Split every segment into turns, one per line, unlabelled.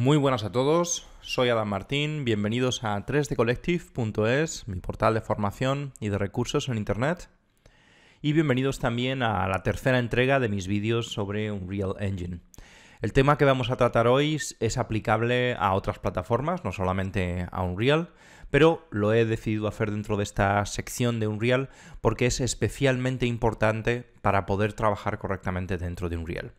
Muy buenas a todos, soy Adam Martín, bienvenidos a 3dcollective.es, mi portal de formación y de recursos en Internet. Y bienvenidos también a la tercera entrega de mis vídeos sobre Unreal Engine. El tema que vamos a tratar hoy es aplicable a otras plataformas, no solamente a Unreal, pero lo he decidido hacer dentro de esta sección de Unreal porque es especialmente importante para poder trabajar correctamente dentro de Unreal.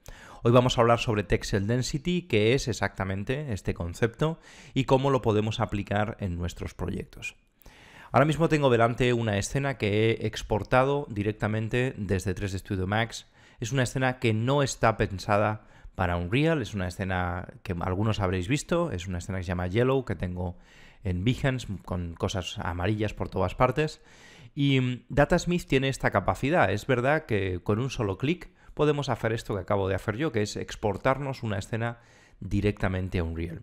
Hoy vamos a hablar sobre Texel Density, qué es exactamente este concepto y cómo lo podemos aplicar en nuestros proyectos. Ahora mismo tengo delante una escena que he exportado directamente desde 3D Studio Max. Es una escena que no está pensada para Unreal, es una escena que algunos habréis visto, es una escena que se llama Yellow, que tengo en Behance con cosas amarillas por todas partes. Y Datasmith tiene esta capacidad. Es verdad que con un solo clic podemos hacer esto que acabo de hacer yo, que es exportarnos una escena directamente a Unreal.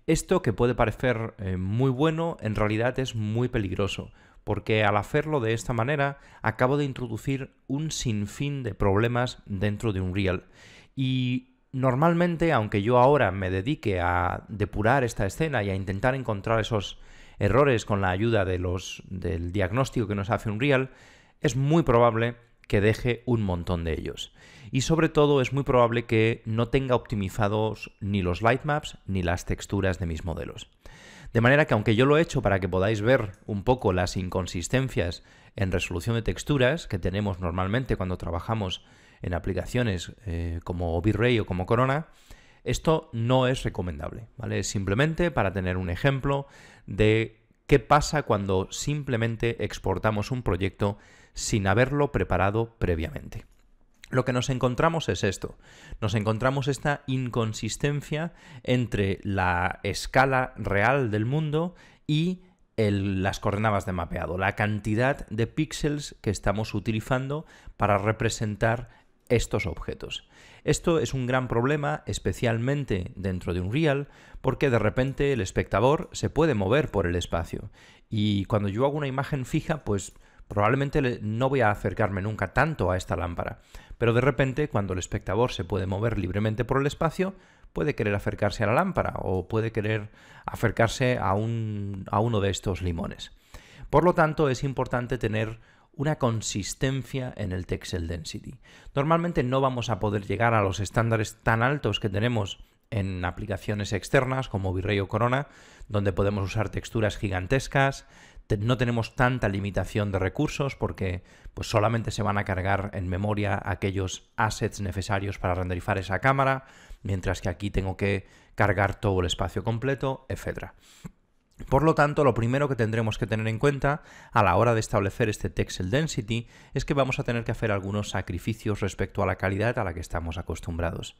Esto que puede parecer muy bueno, en realidad es muy peligroso, porque al hacerlo de esta manera acabo de introducir un sinfín de problemas dentro de Unreal. Y normalmente, aunque yo ahora me dedique a depurar esta escena y a intentar encontrar esos errores con la ayuda del diagnóstico que nos hace Unreal, es muy probable que deje un montón de ellos. Y sobre todo es muy probable que no tenga optimizados ni los lightmaps ni las texturas de mis modelos. De manera que aunque yo lo he hecho para que podáis ver un poco las inconsistencias en resolución de texturas que tenemos normalmente cuando trabajamos en aplicaciones como V-Ray o como Corona, esto no es recomendable, ¿vale? Es simplemente para tener un ejemplo de qué pasa cuando simplemente exportamos un proyecto sin haberlo preparado previamente. Lo que nos encontramos es esto. Nos encontramos esta inconsistencia entre la escala real del mundo y las coordenadas de mapeado, la cantidad de píxeles que estamos utilizando para representar estos objetos. Esto es un gran problema, especialmente dentro de Unreal, porque de repente el espectador se puede mover por el espacio. Y cuando yo hago una imagen fija, pues probablemente no voy a acercarme nunca tanto a esta lámpara. Pero de repente, cuando el espectador se puede mover libremente por el espacio, puede querer acercarse a la lámpara o puede querer acercarse a uno de estos limones. Por lo tanto, es importante tener una consistencia en el Texel Density. Normalmente no vamos a poder llegar a los estándares tan altos que tenemos en aplicaciones externas como V-Ray o Corona, donde podemos usar texturas gigantescas. No tenemos tanta limitación de recursos porque pues, solamente se van a cargar en memoria aquellos assets necesarios para renderizar esa cámara, mientras que aquí tengo que cargar todo el espacio completo, etc. Por lo tanto, lo primero que tendremos que tener en cuenta a la hora de establecer este Texel Density es que vamos a tener que hacer algunos sacrificios respecto a la calidad a la que estamos acostumbrados.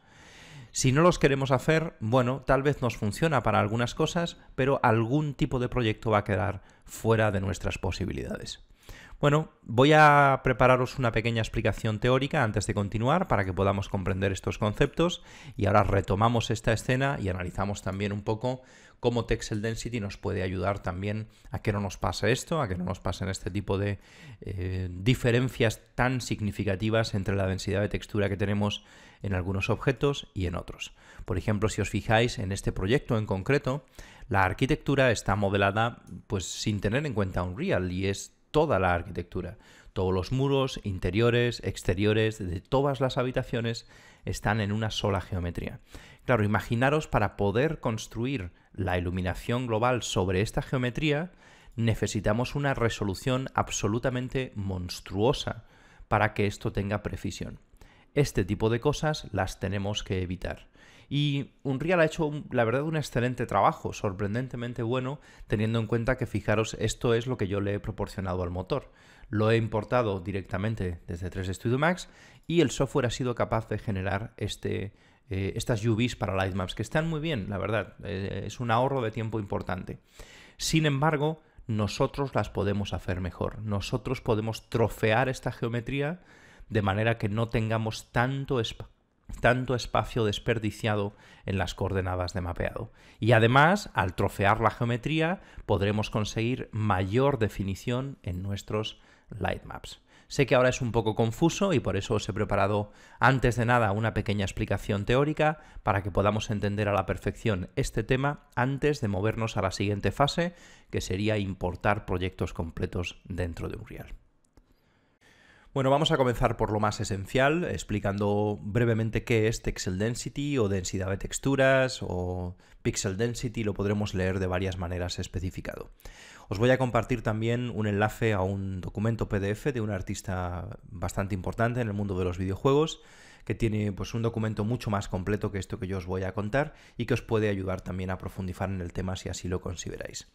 Si no los queremos hacer, bueno, tal vez nos funciona para algunas cosas, pero algún tipo de proyecto va a quedar fuera de nuestras posibilidades. Bueno, voy a prepararos una pequeña explicación teórica antes de continuar para que podamos comprender estos conceptos y ahora retomamos esta escena y analizamos también un poco cómo Texel Density nos puede ayudar también a que no nos pase esto, a que no nos pasen este tipo de diferencias tan significativas entre la densidad de textura que tenemos en algunos objetos y en otros. Por ejemplo, si os fijáis en este proyecto en concreto, la arquitectura está modelada pues sin tener en cuenta Unreal y es toda la arquitectura. Todos los muros, interiores, exteriores, de todas las habitaciones están en una sola geometría. Claro, imaginaros para poder construir la iluminación global sobre esta geometría necesitamos una resolución absolutamente monstruosa para que esto tenga precisión. Este tipo de cosas las tenemos que evitar. Y Unreal ha hecho, la verdad, un excelente trabajo, sorprendentemente bueno, teniendo en cuenta que, fijaros, esto es lo que yo le he proporcionado al motor. Lo he importado directamente desde 3D Studio Max y el software ha sido capaz de generar estas UVs para Lightmaps, que están muy bien, la verdad. Es un ahorro de tiempo importante. Sin embargo, nosotros las podemos hacer mejor. Nosotros podemos trofear esta geometría de manera que no tengamos tanto espacio desperdiciado en las coordenadas de mapeado. Y además, al trofear la geometría, podremos conseguir mayor definición en nuestros lightmaps. Sé que ahora es un poco confuso y por eso os he preparado antes de nada una pequeña explicación teórica para que podamos entender a la perfección este tema antes de movernos a la siguiente fase, que sería importar proyectos completos dentro de Unreal. Bueno, vamos a comenzar por lo más esencial, explicando brevemente qué es Texel Density o densidad de texturas o Pixel Density, lo podremos leer de varias maneras especificado. Os voy a compartir también un enlace a un documento PDF de un artista bastante importante en el mundo de los videojuegos, que tiene pues, un documento mucho más completo que esto que yo os voy a contar y que os puede ayudar también a profundizar en el tema si así lo consideráis.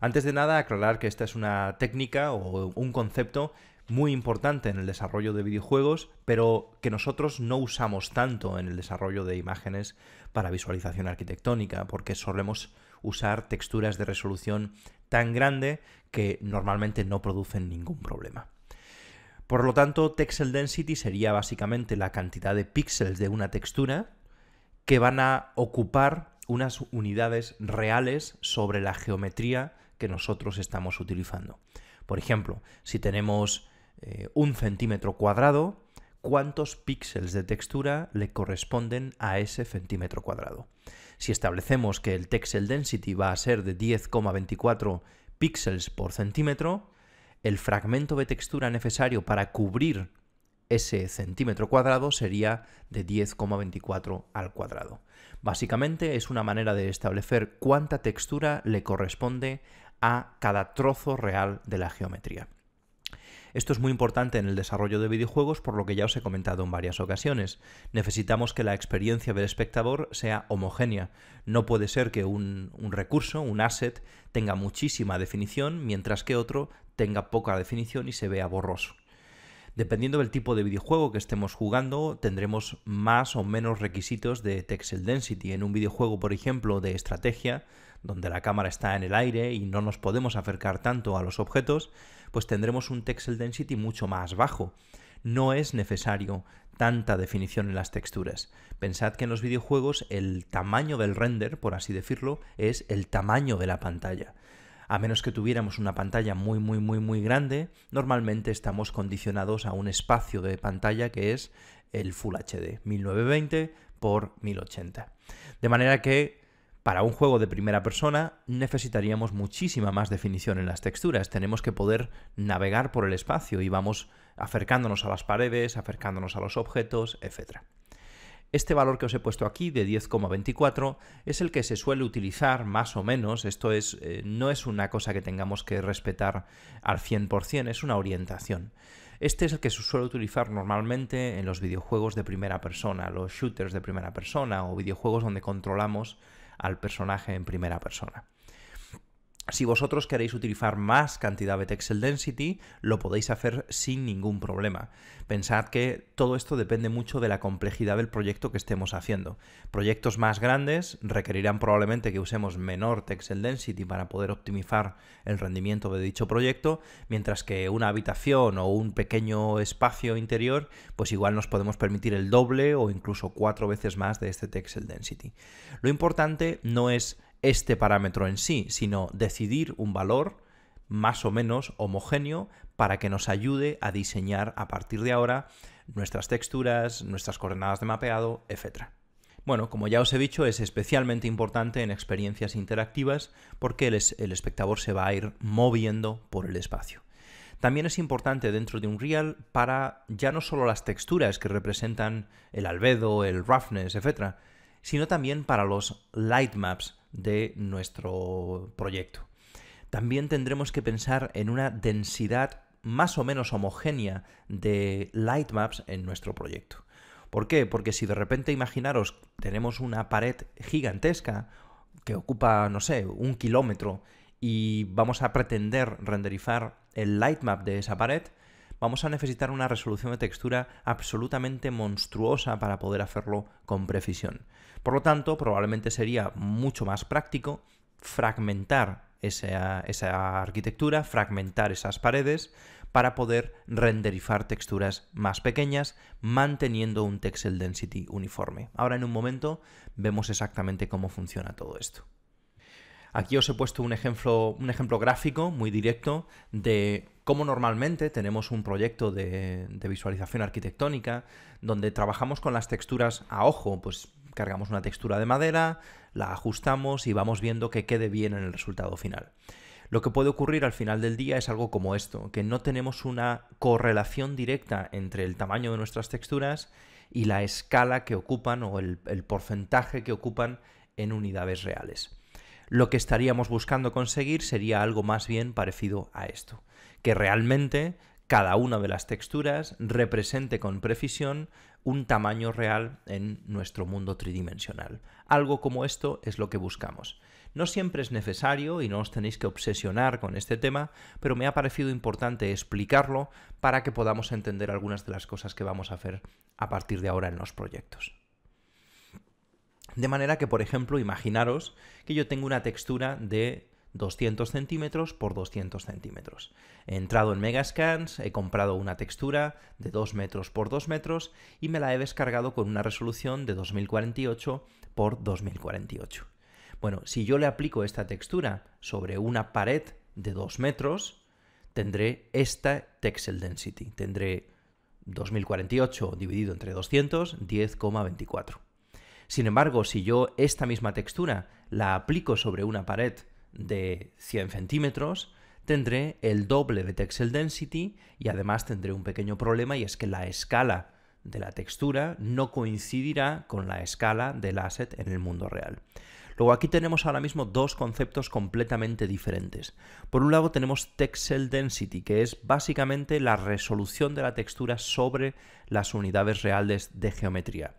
Antes de nada, aclarar que esta es una técnica o un concepto muy importante en el desarrollo de videojuegos, pero que nosotros no usamos tanto en el desarrollo de imágenes para visualización arquitectónica, porque solemos usar texturas de resolución tan grande que normalmente no producen ningún problema. Por lo tanto, Texel Density sería básicamente la cantidad de píxeles de una textura que van a ocupar unas unidades reales sobre la geometría que nosotros estamos utilizando. Por ejemplo, si tenemos 1 centímetro cuadrado, ¿cuántos píxeles de textura le corresponden a ese centímetro cuadrado? Si establecemos que el Texel Density va a ser de 10,24 píxeles por centímetro, el fragmento de textura necesario para cubrir ese centímetro cuadrado sería de 10,24 al cuadrado. Básicamente es una manera de establecer cuánta textura le corresponde a cada trozo real de la geometría. Esto es muy importante en el desarrollo de videojuegos, por lo que ya os he comentado en varias ocasiones. Necesitamos que la experiencia del espectador sea homogénea. No puede ser que un recurso, un asset, tenga muchísima definición, mientras que otro tenga poca definición y se vea borroso. Dependiendo del tipo de videojuego que estemos jugando, tendremos más o menos requisitos de Texel Density. En un videojuego, por ejemplo, de estrategia, donde la cámara está en el aire y no nos podemos acercar tanto a los objetos, pues tendremos un Texel Density mucho más bajo. No es necesario tanta definición en las texturas. Pensad que en los videojuegos el tamaño del render, por así decirlo, es el tamaño de la pantalla. A menos que tuviéramos una pantalla muy grande, normalmente estamos condicionados a un espacio de pantalla que es el Full HD, 1920 por 1080. De manera que para un juego de primera persona necesitaríamos muchísima más definición en las texturas. Tenemos que poder navegar por el espacio y vamos acercándonos a las paredes, acercándonos a los objetos, etc. Este valor que os he puesto aquí, de 10,24, es el que se suele utilizar más o menos. Esto no es una cosa que tengamos que respetar al 100%, es una orientación. Este es el que se suele utilizar normalmente en los videojuegos de primera persona, los shooters de primera persona o videojuegos donde controlamos al personaje en primera persona. Si vosotros queréis utilizar más cantidad de Texel Density, lo podéis hacer sin ningún problema. Pensad que todo esto depende mucho de la complejidad del proyecto que estemos haciendo. Proyectos más grandes requerirán probablemente que usemos menor Texel Density para poder optimizar el rendimiento de dicho proyecto, mientras que una habitación o un pequeño espacio interior, pues igual nos podemos permitir el doble o incluso 4 veces más de este Texel Density. Lo importante no es este parámetro en sí, sino decidir un valor más o menos homogéneo para que nos ayude a diseñar a partir de ahora nuestras texturas, nuestras coordenadas de mapeado, etc. Bueno, como ya os he dicho, es especialmente importante en experiencias interactivas porque el espectador se va a ir moviendo por el espacio. También es importante dentro de Unreal para ya no solo las texturas que representan el albedo, el roughness, etc., sino también para los lightmaps de nuestro proyecto. También tendremos que pensar en una densidad más o menos homogénea de lightmaps en nuestro proyecto. ¿Por qué? Porque si de repente imaginaros tenemos una pared gigantesca que ocupa, no sé, 1 kilómetro y vamos a pretender renderizar el lightmap de esa pared, vamos a necesitar una resolución de textura absolutamente monstruosa para poder hacerlo con precisión. Por lo tanto, probablemente sería mucho más práctico fragmentar esa arquitectura, fragmentar esas paredes para poder renderizar texturas más pequeñas, manteniendo un Texel Density uniforme. Ahora en un momento vemos exactamente cómo funciona todo esto. Aquí os he puesto un ejemplo gráfico muy directo de Como normalmente tenemos un proyecto de visualización arquitectónica donde trabajamos con las texturas a ojo, pues cargamos una textura de madera, la ajustamos y vamos viendo que quede bien en el resultado final. Lo que puede ocurrir al final del día es algo como esto, que no tenemos una correlación directa entre el tamaño de nuestras texturas y la escala que ocupan o el porcentaje que ocupan en unidades reales. Lo que estaríamos buscando conseguir sería algo más bien parecido a esto, que realmente cada una de las texturas represente con precisión un tamaño real en nuestro mundo tridimensional. Algo como esto es lo que buscamos. No siempre es necesario y no os tenéis que obsesionar con este tema, pero me ha parecido importante explicarlo para que podamos entender algunas de las cosas que vamos a hacer a partir de ahora en los proyectos. De manera que, por ejemplo, imaginaros que yo tengo una textura de 200 centímetros por 200 centímetros. He entrado en Megascans, he comprado una textura de 2 metros por 2 metros y me la he descargado con una resolución de 2048 por 2048. Bueno, si yo le aplico esta textura sobre una pared de 2 metros, tendré esta Texel Density. Tendré 2048 dividido entre 200, 10,24. Sin embargo, si yo esta misma textura la aplico sobre una pared de 100 centímetros, tendré el doble de Texel Density y además tendré un pequeño problema, y es que la escala de la textura no coincidirá con la escala del asset en el mundo real. Luego aquí tenemos ahora mismo dos conceptos completamente diferentes. Por un lado tenemos Texel Density, que es básicamente la resolución de la textura sobre las unidades reales de geometría.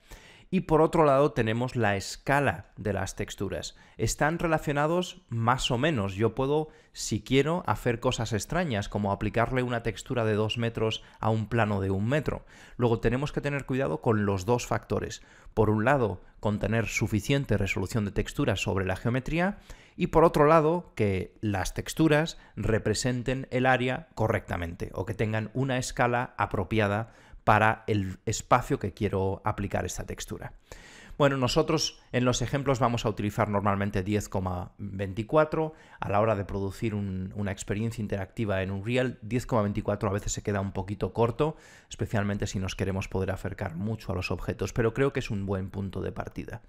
Y por otro lado tenemos la escala de las texturas. Están relacionados más o menos. Yo puedo, si quiero, hacer cosas extrañas, como aplicarle una textura de 2 metros a un plano de 1 metro. Luego tenemos que tener cuidado con los dos factores. Por un lado, con tener suficiente resolución de texturas sobre la geometría, y por otro lado, que las texturas representen el área correctamente o que tengan una escala apropiada para el espacio que quiero aplicar esta textura. Bueno, nosotros en los ejemplos vamos a utilizar normalmente 10,24. A la hora de producir una experiencia interactiva en Unreal, 10,24 a veces se queda un poquito corto, especialmente si nos queremos poder acercar mucho a los objetos, pero creo que es un buen punto de partida.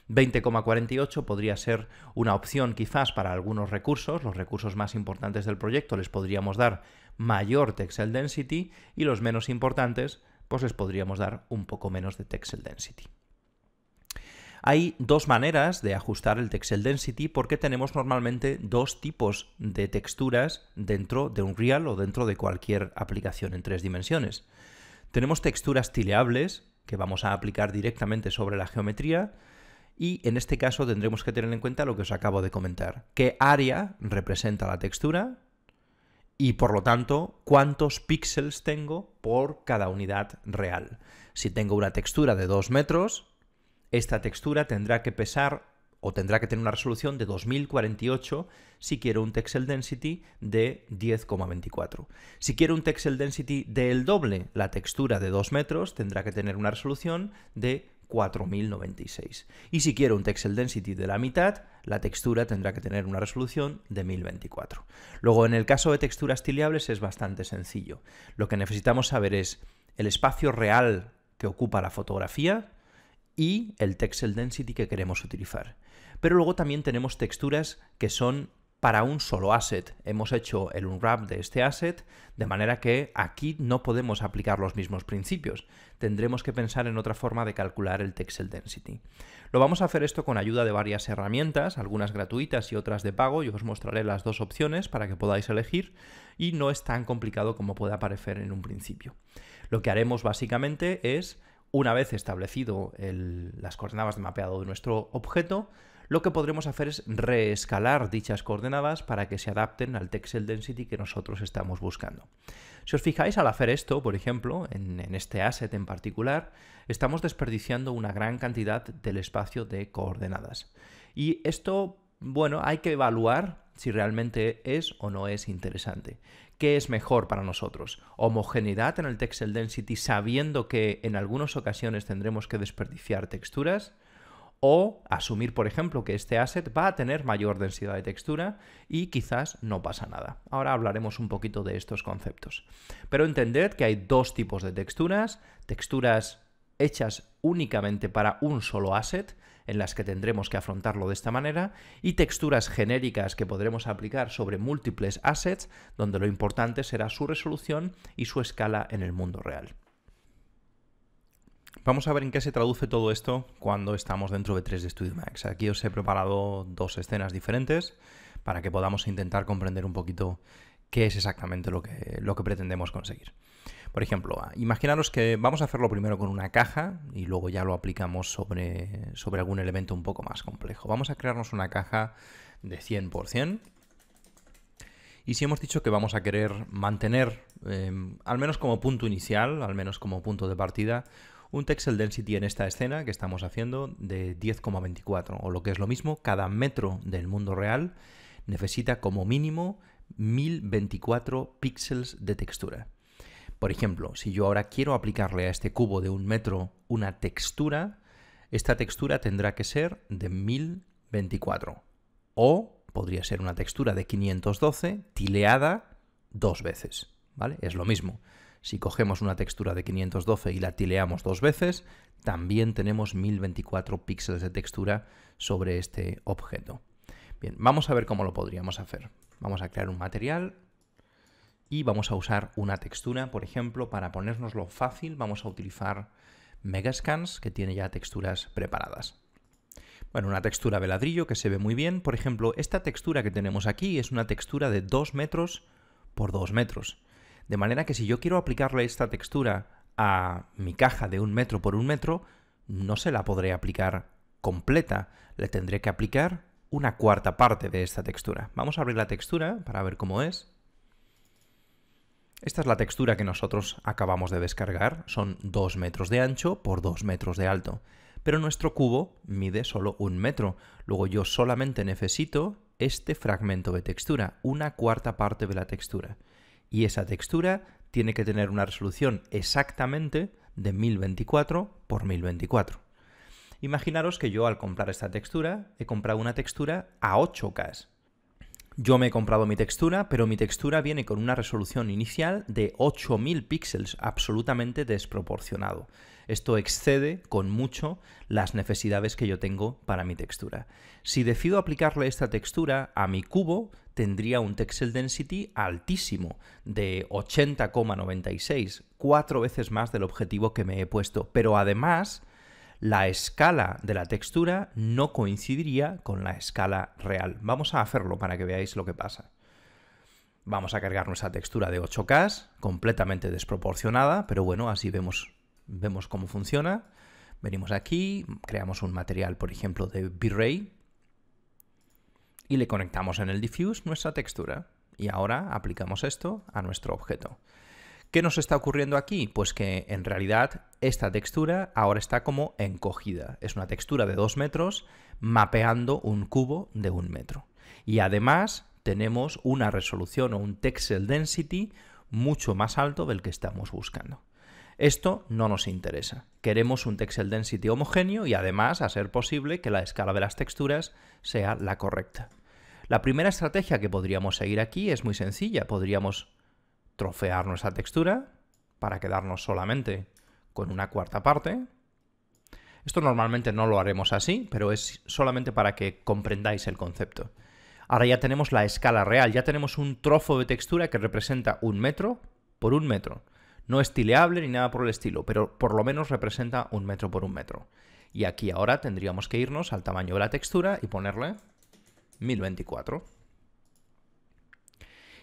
20,48 podría ser una opción quizás para algunos recursos. Los recursos más importantes del proyecto les podríamos dar mayor Texel Density y los menos importantes pues les podríamos dar un poco menos de Texel Density. Hay dos maneras de ajustar el Texel Density porque tenemos normalmente dos tipos de texturas dentro de Unreal o dentro de cualquier aplicación en 3 dimensiones. Tenemos texturas tileables que vamos a aplicar directamente sobre la geometría. Y en este caso tendremos que tener en cuenta lo que os acabo de comentar. ¿Qué área representa la textura? Y por lo tanto, ¿cuántos píxeles tengo por cada unidad real? Si tengo una textura de 2 metros, esta textura tendrá que pesar o tendrá que tener una resolución de 2048 si quiero un Texel Density de 10,24. Si quiero un Texel Density del doble, la textura de 2 metros tendrá que tener una resolución de 4096. Y si quiero un Texel Density de la mitad, la textura tendrá que tener una resolución de 1024. Luego, en el caso de texturas tileables es bastante sencillo. Lo que necesitamos saber es el espacio real que ocupa la fotografía y el Texel Density que queremos utilizar. Pero luego también tenemos texturas que son para un solo asset. Hemos hecho el unwrap de este asset, de manera que aquí no podemos aplicar los mismos principios. Tendremos que pensar en otra forma de calcular el Texel Density. Lo vamos a hacer esto con ayuda de varias herramientas, algunas gratuitas y otras de pago. Yo os mostraré las dos opciones para que podáis elegir y no es tan complicado como puede parecer en un principio. Lo que haremos básicamente es, una vez establecido las coordenadas de mapeado de nuestro objeto, lo que podremos hacer es reescalar dichas coordenadas para que se adapten al Texel Density que nosotros estamos buscando. Si os fijáis, al hacer esto, por ejemplo, en este asset en particular, estamos desperdiciando una gran cantidad del espacio de coordenadas. Y esto, bueno, hay que evaluar si realmente es o no es interesante. ¿Qué es mejor para nosotros? ¿Homogeneidad en el Texel Density sabiendo que en algunas ocasiones tendremos que desperdiciar texturas? O asumir, por ejemplo, que este asset va a tener mayor densidad de textura y quizás no pasa nada. Ahora hablaremos un poquito de estos conceptos. Pero entended que hay dos tipos de texturas. Texturas hechas únicamente para un solo asset, en las que tendremos que afrontarlo de esta manera, y texturas genéricas que podremos aplicar sobre múltiples assets, donde lo importante será su resolución y su escala en el mundo real. Vamos a ver en qué se traduce todo esto cuando estamos dentro de 3D Studio Max. Aquí os he preparado dos escenas diferentes para que podamos intentar comprender un poquito qué es exactamente lo que pretendemos conseguir. Por ejemplo, imaginaros que vamos a hacerlo primero con una caja y luego ya lo aplicamos sobre algún elemento un poco más complejo. Vamos a crearnos una caja de 100%. Y si hemos dicho que vamos a querer mantener, al menos como punto inicial, al menos como punto de partida, un Texel Density en esta escena que estamos haciendo de 10,24, o lo que es lo mismo, cada metro del mundo real necesita como mínimo 1024 píxeles de textura. Por ejemplo, si yo ahora quiero aplicarle a este cubo de 1 metro una textura, esta textura tendrá que ser de 1024, o podría ser una textura de 512 tileada 2 veces, ¿vale? Es lo mismo. Si cogemos una textura de 512 y la tileamos 2 veces, también tenemos 1024 píxeles de textura sobre este objeto. Bien, vamos a ver cómo lo podríamos hacer. Vamos a crear un material y vamos a usar una textura. Por ejemplo, para ponérnoslo fácil, vamos a utilizar Megascans, que tiene ya texturas preparadas. Bueno, una textura de ladrillo que se ve muy bien. Por ejemplo, esta textura que tenemos aquí es una textura de 2 metros por 2 metros. De manera que si yo quiero aplicarle esta textura a mi caja de 1 metro por 1 metro, no se la podré aplicar completa. Le tendré que aplicar una cuarta parte de esta textura. Vamos a abrir la textura para ver cómo es. Esta es la textura que nosotros acabamos de descargar. Son 2 metros de ancho por 2 metros de alto. Pero nuestro cubo mide solo 1 metro. Luego yo solamente necesito este fragmento de textura, una cuarta parte de la textura. Y esa textura tiene que tener una resolución exactamente de 1024 por 1024. Imaginaros que yo al comprar esta textura he comprado una textura a 8K. Yo me he comprado mi textura, pero mi textura viene con una resolución inicial de 8000 píxeles, absolutamente desproporcionado. Esto excede con mucho las necesidades que yo tengo para mi textura. Si decido aplicarle esta textura a mi cubo, tendría un Texel Density altísimo, de 80,96, 4 veces más del objetivo que me he puesto. Pero además, la escala de la textura no coincidiría con la escala real. Vamos a hacerlo para que veáis lo que pasa. Vamos a cargar nuestra textura de 8K, completamente desproporcionada, pero bueno, así vemos cómo funciona. Venimos aquí, creamos un material, por ejemplo, de V-Ray, y le conectamos en el diffuse nuestra textura. Y ahora aplicamos esto a nuestro objeto. ¿Qué nos está ocurriendo aquí? Pues que en realidad esta textura ahora está como encogida. Es una textura de 2 metros mapeando un cubo de 1 metro. Y además tenemos una resolución o un Texel Density mucho más alto del que estamos buscando. Esto no nos interesa. Queremos un Texel Density homogéneo y además, a ser posible, que la escala de las texturas sea la correcta. La primera estrategia que podríamos seguir aquí es muy sencilla. Podríamos trofear nuestra textura para quedarnos solamente con una cuarta parte. Esto normalmente no lo haremos así, pero es solamente para que comprendáis el concepto. Ahora ya tenemos la escala real, ya tenemos un trozo de textura que representa 1 metro por 1 metro. No es tileable ni nada por el estilo, pero por lo menos representa 1 metro por 1 metro. Y aquí ahora tendríamos que irnos al tamaño de la textura y ponerle 1024.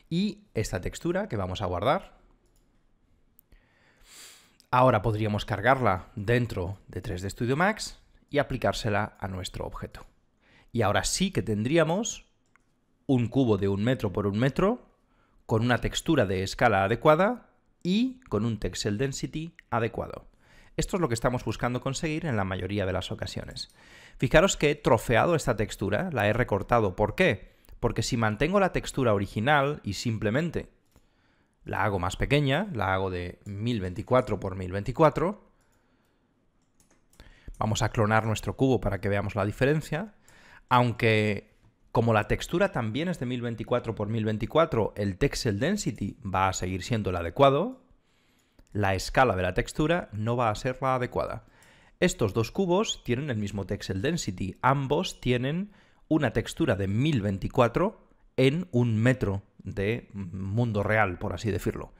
Y esta textura que vamos a guardar, ahora podríamos cargarla dentro de 3D Studio Max y aplicársela a nuestro objeto. Y ahora sí que tendríamos un cubo de 1 metro por 1 metro con una textura de escala adecuada y con un Texel Density adecuado. Esto es lo que estamos buscando conseguir en la mayoría de las ocasiones. Fijaros que he trofeado esta textura, la he recortado. ¿Por qué? Porque si mantengo la textura original y simplemente la hago más pequeña, la hago de 1024 por 1024, Vamos a clonar nuestro cubo para que veamos la diferencia. Aunque, como la textura también es de 1024 por 1024, el Texel Density va a seguir siendo el adecuado, la escala de la textura no va a ser la adecuada. Estos dos cubos tienen el mismo Texel Density. Ambos tienen una textura de 1024 en 1 metro de mundo real, por así decirlo.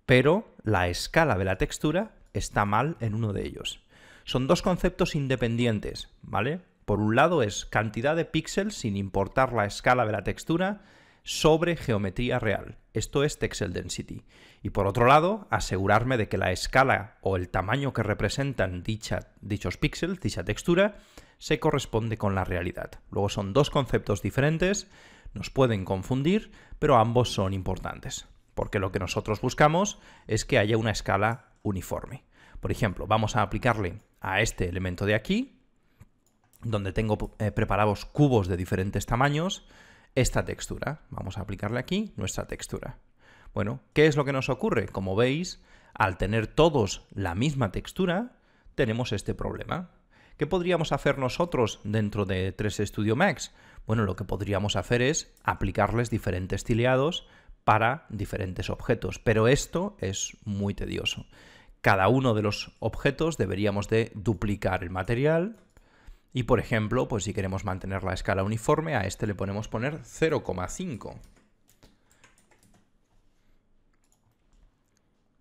Pero la escala de la textura está mal en uno de ellos. Son dos conceptos independientes, ¿vale? Por un lado es cantidad de píxeles sin importar la escala de la textura sobre geometría real. Esto es Texel Density. Y por otro lado, asegurarme de que la escala o el tamaño que representan dichos píxeles, dicha textura, se corresponde con la realidad. Luego son dos conceptos diferentes, nos pueden confundir, pero ambos son importantes. Porque lo que nosotros buscamos es que haya una escala uniforme. Por ejemplo, vamos a aplicarle a este elemento de aquí, donde tengo preparados cubos de diferentes tamaños, esta textura. Vamos a aplicarle aquí nuestra textura. Bueno, ¿qué es lo que nos ocurre? Como veis, al tener todos la misma textura, tenemos este problema. ¿Qué podríamos hacer nosotros dentro de 3 Studio Max? Bueno, lo que podríamos hacer es aplicarles diferentes tileados para diferentes objetos, pero esto es muy tedioso. Cada uno de los objetos deberíamos de duplicar el material y, por ejemplo, pues si queremos mantener la escala uniforme, a este le podemos poner 0,5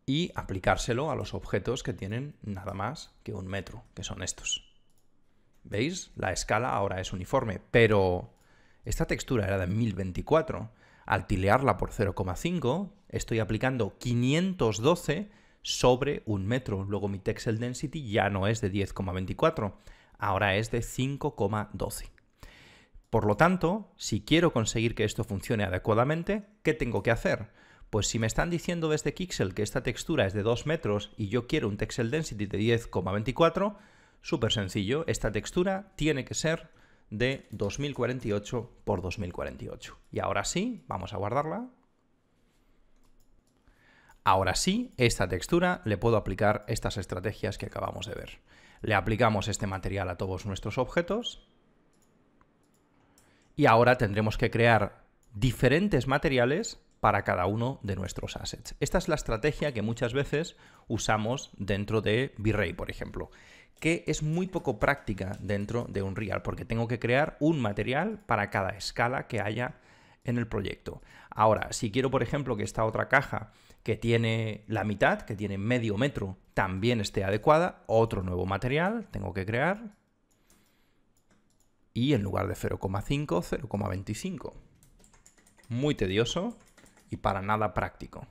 y aplicárselo a los objetos que tienen nada más que 1 metro, que son estos. ¿Veis? La escala ahora es uniforme, pero esta textura era de 1024. Al tilearla por 0,5, estoy aplicando 512 sobre 1 metro. Luego mi Texel Density ya no es de 10,24, ahora es de 5,12. Por lo tanto, si quiero conseguir que esto funcione adecuadamente, ¿qué tengo que hacer? Pues si me están diciendo desde Kixel que esta textura es de 2 metros y yo quiero un Texel Density de 10,24, súper sencillo, esta textura tiene que ser de 2048 por 2048. Y ahora sí, vamos a guardarla. Ahora sí, esta textura le puedo aplicar estas estrategias que acabamos de ver. Le aplicamos este material a todos nuestros objetos y ahora tendremos que crear diferentes materiales para cada uno de nuestros assets. Esta es la estrategia que muchas veces usamos dentro de V-Ray, por ejemplo, que es muy poco práctica dentro de Unreal, porque tengo que crear un material para cada escala que haya en el proyecto. Ahora, si quiero, por ejemplo, que esta otra caja que tiene la mitad, que tiene medio metro, también esté adecuada, otro nuevo material tengo que crear y en lugar de 0,5, 0,25. Muy tedioso y para nada práctico.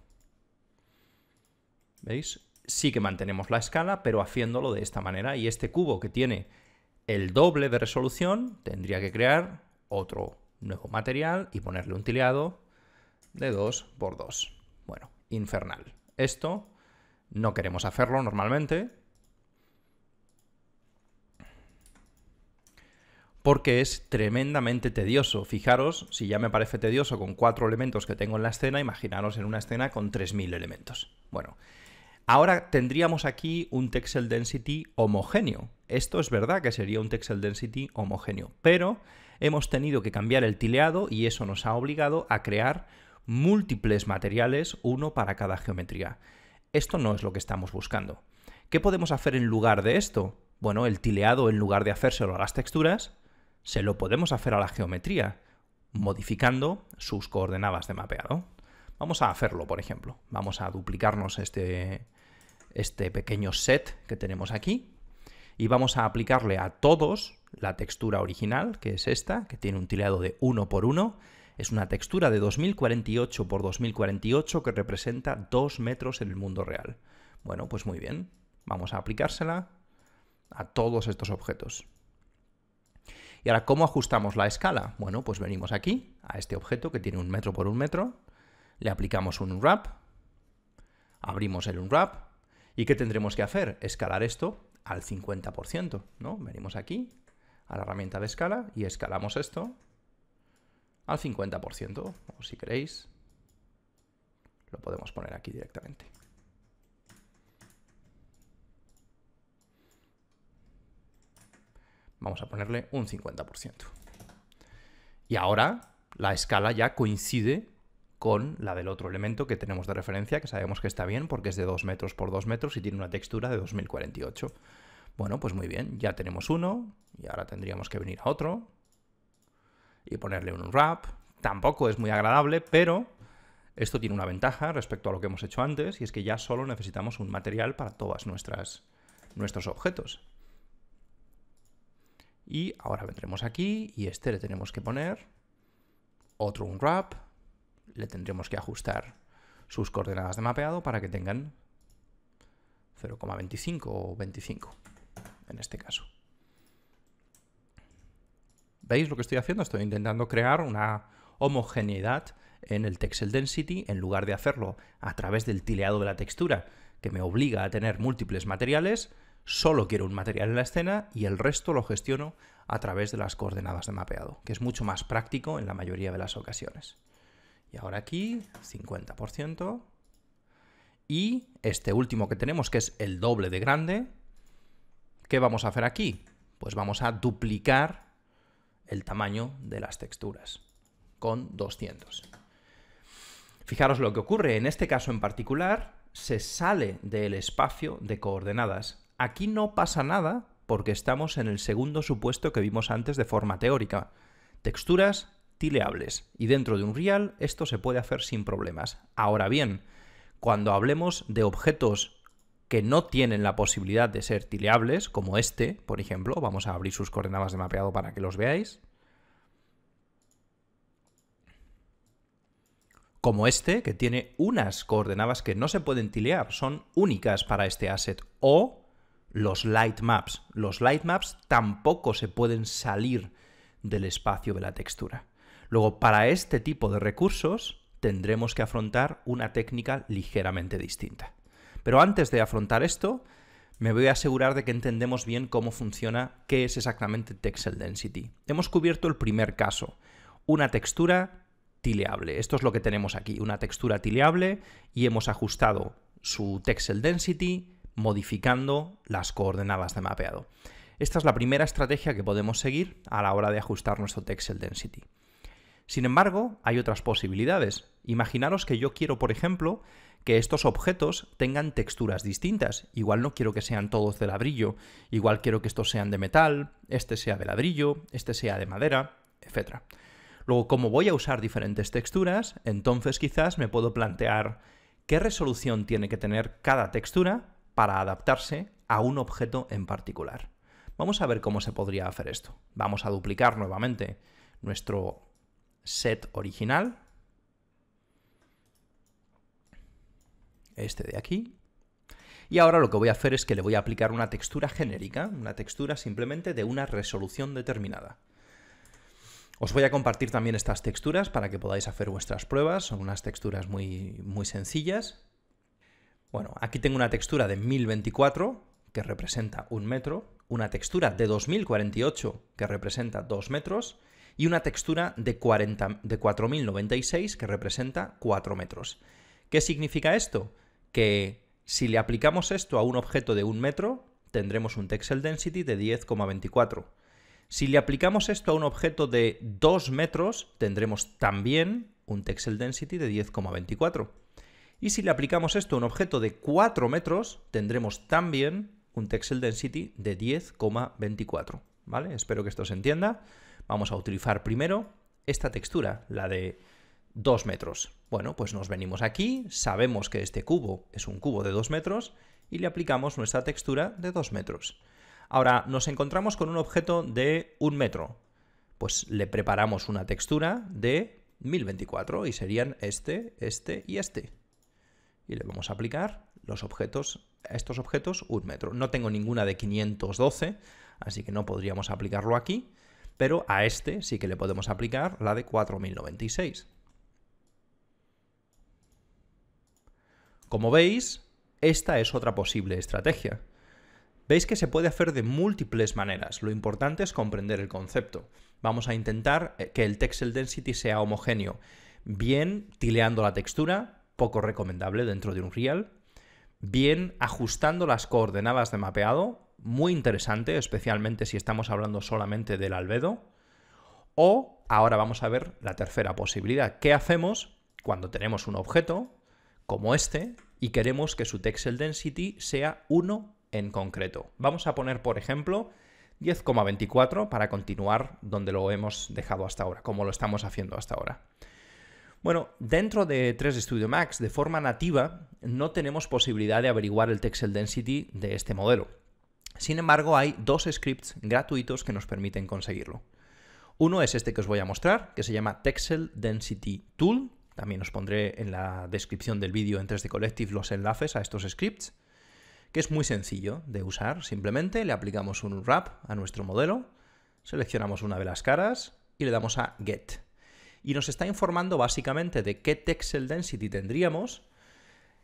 ¿Veis? Sí que mantenemos la escala, pero haciéndolo de esta manera. Y este cubo que tiene el doble de resolución, tendría que crear otro nuevo material y ponerle un tileado de 2 por 2. Bueno, infernal. Esto no queremos hacerlo normalmente porque es tremendamente tedioso. Fijaros, si ya me parece tedioso con 4 elementos que tengo en la escena, imaginaros en una escena con 3000 elementos. Bueno, ahora tendríamos aquí un Texel Density homogéneo. Esto es verdad que sería un Texel Density homogéneo, pero hemos tenido que cambiar el tileado y eso nos ha obligado a crear múltiples materiales, uno para cada geometría. Esto no es lo que estamos buscando. ¿Qué podemos hacer en lugar de esto? Bueno, el tileado, en lugar de hacérselo a las texturas, se lo podemos hacer a la geometría, modificando sus coordenadas de mapeado. Vamos a hacerlo, por ejemplo. Vamos a duplicarnos este pequeño set que tenemos aquí y vamos a aplicarle a todos la textura original, que es esta, que tiene un tileado de 1 por 1. Es una textura de 2048 por 2048 que representa 2 metros en el mundo real. Bueno, pues muy bien. Vamos a aplicársela a todos estos objetos. Y ahora, ¿cómo ajustamos la escala? Bueno, pues venimos aquí, a este objeto que tiene 1 metro por 1 metro, le aplicamos un unwrap, abrimos el unwrap, ¿y qué tendremos que hacer? Escalar esto al 50%, ¿no? Venimos aquí a la herramienta de escala y escalamos esto al 50%, o si queréis, lo podemos poner aquí directamente. Vamos a ponerle un 50%. Y ahora la escala ya coincide con la del otro elemento que tenemos de referencia, que sabemos que está bien porque es de 2 metros por 2 metros y tiene una textura de 2048. Bueno, pues muy bien, ya tenemos uno y ahora tendríamos que venir a otro y ponerle un unwrap. Tampoco es muy agradable, pero esto tiene una ventaja respecto a lo que hemos hecho antes, y es que ya solo necesitamos un material para todos nuestros objetos. Y ahora vendremos aquí y le tenemos que poner otro unwrap. Le tendremos que ajustar sus coordenadas de mapeado para que tengan 0,25 o 25 en este caso. ¿Veis lo que estoy haciendo? Estoy intentando crear una homogeneidad en el texel density en lugar de hacerlo a través del tileado de la textura, que me obliga a tener múltiples materiales. Solo quiero un material en la escena y el resto lo gestiono a través de las coordenadas de mapeado, que es mucho más práctico en la mayoría de las ocasiones. Y ahora aquí, 50%. Y este último que tenemos, que es el doble de grande, ¿qué vamos a hacer aquí? Pues vamos a duplicar el tamaño de las texturas con 200. Fijaros lo que ocurre. En este caso en particular, se sale del espacio de coordenadas. Aquí no pasa nada porque estamos en el segundo supuesto que vimos antes de forma teórica. Texturas tileables. Y dentro de Unreal esto se puede hacer sin problemas. Ahora bien, cuando hablemos de objetos que no tienen la posibilidad de ser tileables, como este, por ejemplo, vamos a abrir sus coordenadas de mapeado para que los veáis. Como este, que tiene unas coordenadas que no se pueden tilear, son únicas para este asset. O los light maps. Los light maps tampoco se pueden salir del espacio de la textura. Luego, para este tipo de recursos, tendremos que afrontar una técnica ligeramente distinta. Pero antes de afrontar esto, me voy a asegurar de que entendemos bien cómo funciona, qué es exactamente texel density. Hemos cubierto el primer caso, una textura tileable. Esto es lo que tenemos aquí, una textura tileable, y hemos ajustado su texel density modificando las coordenadas de mapeado. Esta es la primera estrategia que podemos seguir a la hora de ajustar nuestro texel density. Sin embargo, hay otras posibilidades. Imaginaros que yo quiero, por ejemplo, que estos objetos tengan texturas distintas. Igual no quiero que sean todos de ladrillo, igual quiero que estos sean de metal, este sea de ladrillo, este sea de madera, etc. Luego, como voy a usar diferentes texturas, entonces quizás me puedo plantear qué resolución tiene que tener cada textura para adaptarse a un objeto en particular. Vamos a ver cómo se podría hacer esto. Vamos a duplicar nuevamente nuestro set original, este de aquí, y ahora lo que voy a hacer es que le voy a aplicar una textura genérica, una textura simplemente de una resolución determinada. Os voy a compartir también estas texturas para que podáis hacer vuestras pruebas, son unas texturas muy sencillas. Bueno, aquí tengo una textura de 1024, que representa 1 metro, una textura de 2048, que representa 2 metros, y una textura de 4096 que representa 4 metros. ¿Qué significa esto? Que si le aplicamos esto a un objeto de 1 metro, tendremos un texel density de 10,24. Si le aplicamos esto a un objeto de 2 metros, tendremos también un texel density de 10,24. Y si le aplicamos esto a un objeto de 4 metros, tendremos también un texel density de 10,24. ¿Vale? Espero que esto se entienda. Vamos a utilizar primero esta textura, la de 2 metros. Bueno, pues nos venimos aquí, sabemos que este cubo es un cubo de 2 metros y le aplicamos nuestra textura de 2 metros. Ahora nos encontramos con un objeto de 1 metro. Pues le preparamos una textura de 1024 y serían este, este y este. Y le vamos a aplicar a estos objetos 1 metro. No tengo ninguna de 512, así que no podríamos aplicarlo aquí. Pero a este sí que le podemos aplicar la de 4096. Como veis, esta es otra posible estrategia. Veis que se puede hacer de múltiples maneras. Lo importante es comprender el concepto. Vamos a intentar que el texel density sea homogéneo. Bien tileando la textura, poco recomendable dentro de Unreal. Bien ajustando las coordenadas de mapeado, muy interesante, especialmente si estamos hablando solamente del albedo. O ahora vamos a ver la tercera posibilidad. ¿Qué hacemos cuando tenemos un objeto como este y queremos que su texel density sea 1 en concreto? Vamos a poner, por ejemplo, 10,24 para continuar donde lo hemos dejado hasta ahora, como lo estamos haciendo hasta ahora. Bueno, dentro de 3D Studio Max, de forma nativa, no tenemos posibilidad de averiguar el texel density de este modelo. Sin embargo, hay dos scripts gratuitos que nos permiten conseguirlo. Uno es este que os voy a mostrar, que se llama Texel Density Tool. También os pondré en la descripción del vídeo en 3D Collective los enlaces a estos scripts, que es muy sencillo de usar. Simplemente le aplicamos un wrap a nuestro modelo, seleccionamos una de las caras y le damos a Get. Y nos está informando básicamente de qué Texel Density tendríamos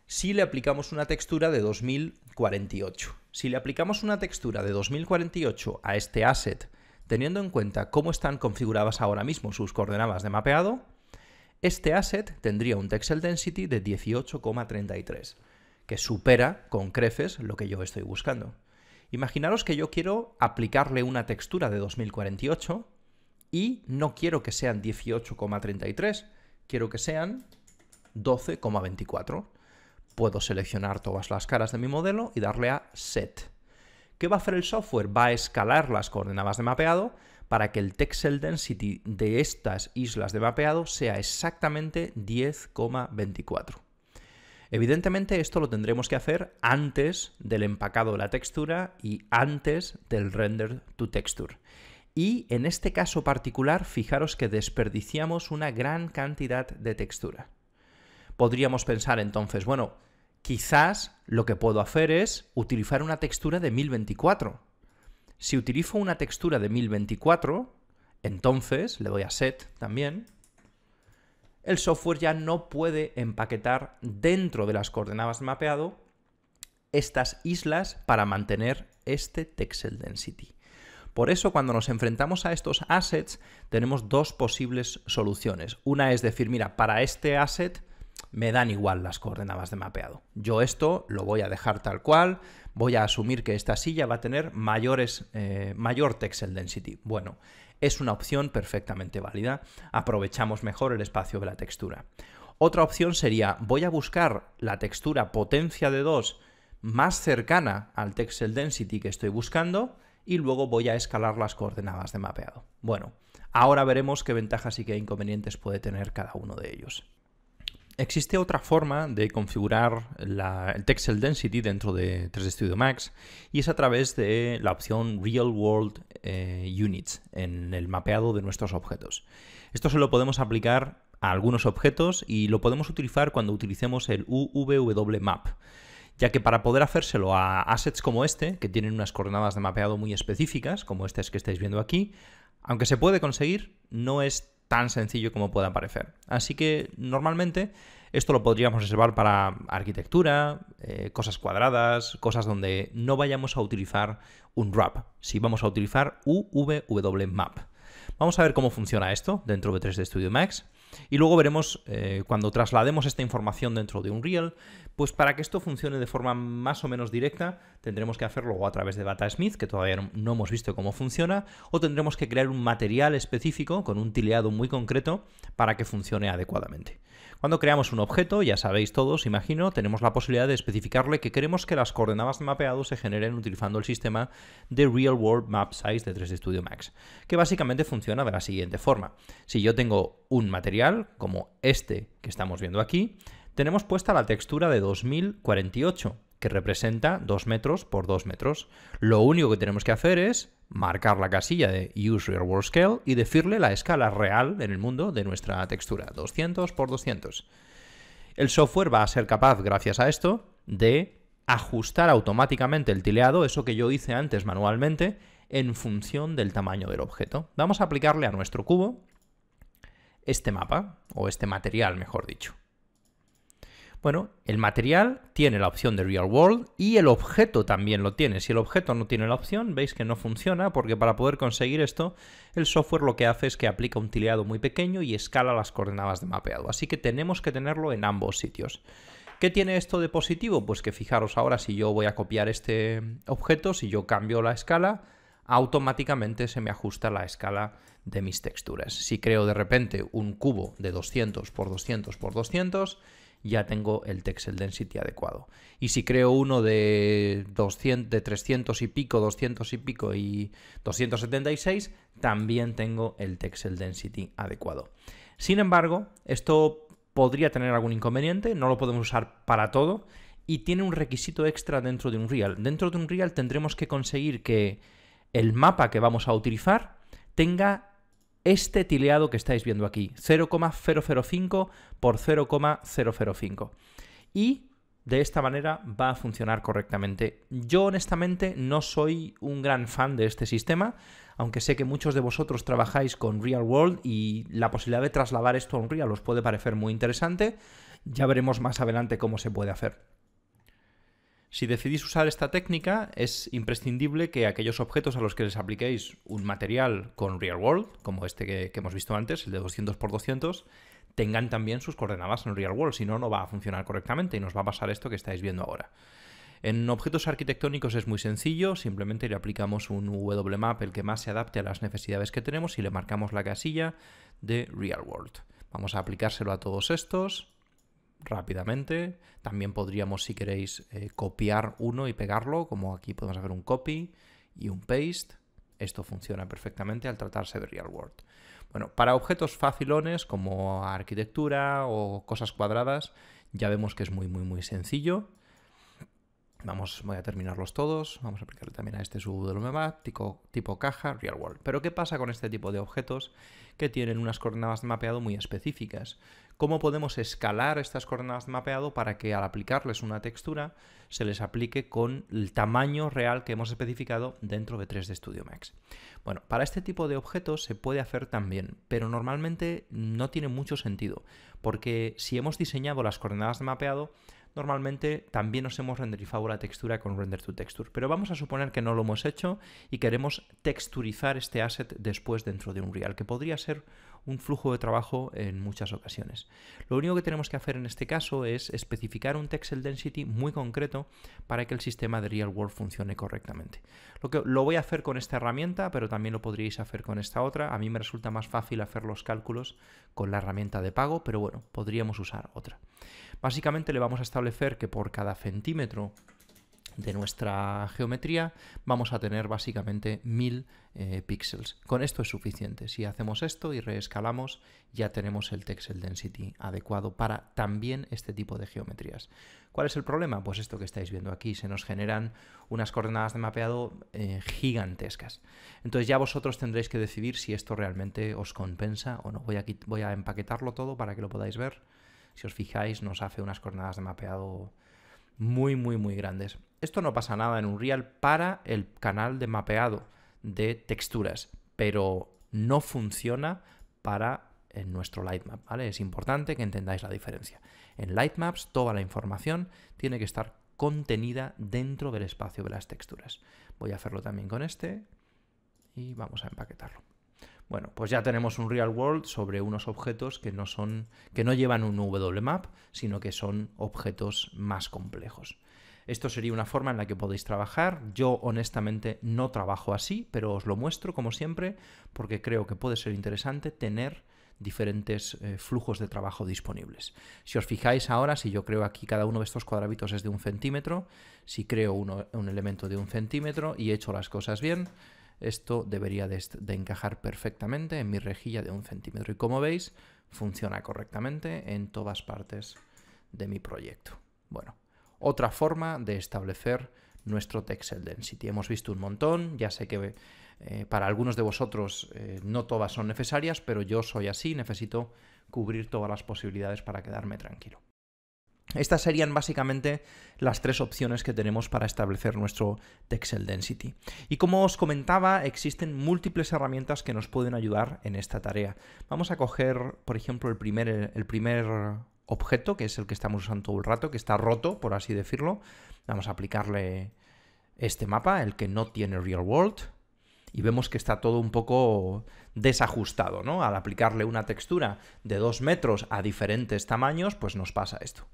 si le aplicamos una textura de 2048. Si le aplicamos una textura de 2048 a este asset, teniendo en cuenta cómo están configuradas ahora mismo sus coordenadas de mapeado, este asset tendría un texel density de 18,33, que supera con creces lo que yo estoy buscando. Imaginaros que yo quiero aplicarle una textura de 2048 y no quiero que sean 18,33, quiero que sean 12,24. Puedo seleccionar todas las caras de mi modelo y darle a Set. ¿Qué va a hacer el software? Va a escalar las coordenadas de mapeado para que el texel density de estas islas de mapeado sea exactamente 10,24. Evidentemente esto lo tendremos que hacer antes del empacado de la textura y antes del render to texture. Y en este caso particular, fijaros que desperdiciamos una gran cantidad de textura. Podríamos pensar entonces, bueno, quizás lo que puedo hacer es utilizar una textura de 1024. Si utilizo una textura de 1024, entonces le doy a Set también. El software ya no puede empaquetar dentro de las coordenadas de mapeado estas islas para mantener este texel density. Por eso, cuando nos enfrentamos a estos assets, tenemos dos posibles soluciones. Una es decir, mira, para este asset me dan igual las coordenadas de mapeado. Yo esto lo voy a dejar tal cual, voy a asumir que esta silla va a tener mayor texel density. Bueno, es una opción perfectamente válida. Aprovechamos mejor el espacio de la textura. Otra opción sería, voy a buscar la textura potencia de 2 más cercana al texel density que estoy buscando y luego voy a escalar las coordenadas de mapeado. Bueno, ahora veremos qué ventajas y qué inconvenientes puede tener cada uno de ellos. Existe otra forma de configurar el texel density dentro de 3D Studio Max y es a través de la opción Real World Units en el mapeado de nuestros objetos. Esto se lo podemos aplicar a algunos objetos y lo podemos utilizar cuando utilicemos el UVW-Map, ya que para poder hacérselo a assets como este, que tienen unas coordenadas de mapeado muy específicas, como estas que estáis viendo aquí, aunque se puede conseguir, no es tan sencillo como pueda parecer. Así que normalmente esto lo podríamos reservar para arquitectura, cosas cuadradas, cosas donde no vayamos a utilizar un wrap, si vamos a utilizar UVW-Map. Vamos a ver cómo funciona esto dentro de 3D Studio Max y luego veremos cuando traslademos esta información dentro de Unreal, pues para que esto funcione de forma más o menos directa tendremos que hacerlo o a través de Datasmith, que todavía no hemos visto cómo funciona, o tendremos que crear un material específico con un tileado muy concreto para que funcione adecuadamente. Cuando creamos un objeto, ya sabéis todos, imagino, tenemos la posibilidad de especificarle que queremos que las coordenadas de mapeado se generen utilizando el sistema de Real World Map Size de 3D Studio Max, que básicamente funciona de la siguiente forma. Si yo tengo un material, como este que estamos viendo aquí, tenemos puesta la textura de 2048, que representa 2 metros por 2 metros. Lo único que tenemos que hacer es marcar la casilla de Use Real World Scale y decirle la escala real en el mundo de nuestra textura, 200 por 200. El software va a ser capaz, gracias a esto, de ajustar automáticamente el tileado, eso que yo hice antes manualmente, en función del tamaño del objeto. Vamos a aplicarle a nuestro cubo este mapa, o este material, mejor dicho. Bueno, el material tiene la opción de Real World y el objeto también lo tiene. Si el objeto no tiene la opción, veis que no funciona porque para poder conseguir esto, el software lo que hace es que aplica un tileado muy pequeño y escala las coordenadas de mapeado. Así que tenemos que tenerlo en ambos sitios. ¿Qué tiene esto de positivo? Pues que fijaros ahora, si yo voy a copiar este objeto, si yo cambio la escala, automáticamente se me ajusta la escala de mis texturas. Si creo de repente un cubo de 200 por 200 por 200, ya tengo el Texel Density adecuado. Y si creo uno de 300 y pico, 200 y pico y 276, también tengo el Texel Density adecuado. Sin embargo, esto podría tener algún inconveniente, no lo podemos usar para todo y tiene un requisito extra dentro de Unreal. Dentro de Unreal tendremos que conseguir que el mapa que vamos a utilizar tenga este tileado que estáis viendo aquí, 0,005 por 0,005. Y de esta manera va a funcionar correctamente. Yo honestamente no soy un gran fan de este sistema, aunque sé que muchos de vosotros trabajáis con Real World y la posibilidad de trasladar esto a Unreal os puede parecer muy interesante. Ya veremos más adelante cómo se puede hacer. Si decidís usar esta técnica, es imprescindible que aquellos objetos a los que les apliquéis un material con Real World, como este que hemos visto antes, el de 200 por 200, tengan también sus coordenadas en Real World, si no, no va a funcionar correctamente y nos va a pasar esto que estáis viendo ahora. En objetos arquitectónicos es muy sencillo, simplemente le aplicamos un WMap, el que más se adapte a las necesidades que tenemos, y le marcamos la casilla de Real World. Vamos a aplicárselo a todos estos rápidamente. También podríamos, si queréis, copiar uno y pegarlo, como aquí podemos hacer un copy y un paste. Esto funciona perfectamente al tratarse de Real World. Bueno, para objetos facilones como arquitectura o cosas cuadradas, ya vemos que es muy sencillo. Voy a terminarlos todos. Vamos a aplicarle también a este WMap, tipo caja, Real World. Pero ¿qué pasa con este tipo de objetos que tienen unas coordenadas de mapeado muy específicas? ¿Cómo podemos escalar estas coordenadas de mapeado para que al aplicarles una textura se les aplique con el tamaño real que hemos especificado dentro de 3D Studio Max? Bueno, para este tipo de objetos se puede hacer también, pero normalmente no tiene mucho sentido, porque si hemos diseñado las coordenadas de mapeado, normalmente también nos hemos renderizado la textura con Render to Texture, pero vamos a suponer que no lo hemos hecho y queremos texturizar este asset después dentro de Unreal, que podría ser un flujo de trabajo en muchas ocasiones. Lo único que tenemos que hacer en este caso es especificar un Texel Density muy concreto para que el sistema de Real World funcione correctamente. Lo voy a hacer con esta herramienta, pero también lo podríais hacer con esta otra. A mí me resulta más fácil hacer los cálculos con la herramienta de pago, pero bueno, podríamos usar otra. Básicamente le vamos a establecer que por cada centímetro de nuestra geometría vamos a tener básicamente 1000 píxeles. Con esto es suficiente. Si hacemos esto y reescalamos, ya tenemos el Texel Density adecuado para también este tipo de geometrías. ¿Cuál es el problema? Pues esto que estáis viendo aquí, se nos generan unas coordenadas de mapeado gigantescas. Entonces ya vosotros tendréis que decidir si esto realmente os compensa o no. Voy a empaquetarlo todo para que lo podáis ver. Si os fijáis, nos hace unas coordenadas de mapeado muy grandes. Esto no pasa nada en Unreal para el canal de mapeado de texturas, pero no funciona para nuestro Lightmap, ¿vale? Es importante que entendáis la diferencia. En Lightmaps toda la información tiene que estar contenida dentro del espacio de las texturas. Voy a hacerlo también con este y vamos a empaquetarlo. Bueno, pues ya tenemos un Real World sobre unos objetos que no llevan un WMap, sino que son objetos más complejos. Esto sería una forma en la que podéis trabajar. Yo honestamente no trabajo así, pero os lo muestro como siempre porque creo que puede ser interesante tener diferentes flujos de trabajo disponibles. Si os fijáis ahora, si yo creo aquí cada uno de estos cuadraditos es de 1 centímetro, si creo un elemento de 1 centímetro y he hecho las cosas bien, esto debería de encajar perfectamente en mi rejilla de 1 centímetro. Y como veis, funciona correctamente en todas partes de mi proyecto. Bueno, otra forma de establecer nuestro Texel Density. Hemos visto un montón, ya sé que para algunos de vosotros no todas son necesarias, pero yo soy así, necesito cubrir todas las posibilidades para quedarme tranquilo. Estas serían básicamente las 3 opciones que tenemos para establecer nuestro Texel Density. Y como os comentaba, existen múltiples herramientas que nos pueden ayudar en esta tarea. Vamos a coger, por ejemplo, el primer objeto, que es el que estamos usando todo el rato, que está roto, por así decirlo. Vamos a aplicarle este mapa, el que no tiene Real World. y vemos que está todo un poco desajustado, ¿no? Al aplicarle una textura de 2 metros a diferentes tamaños, pues nos pasa esto.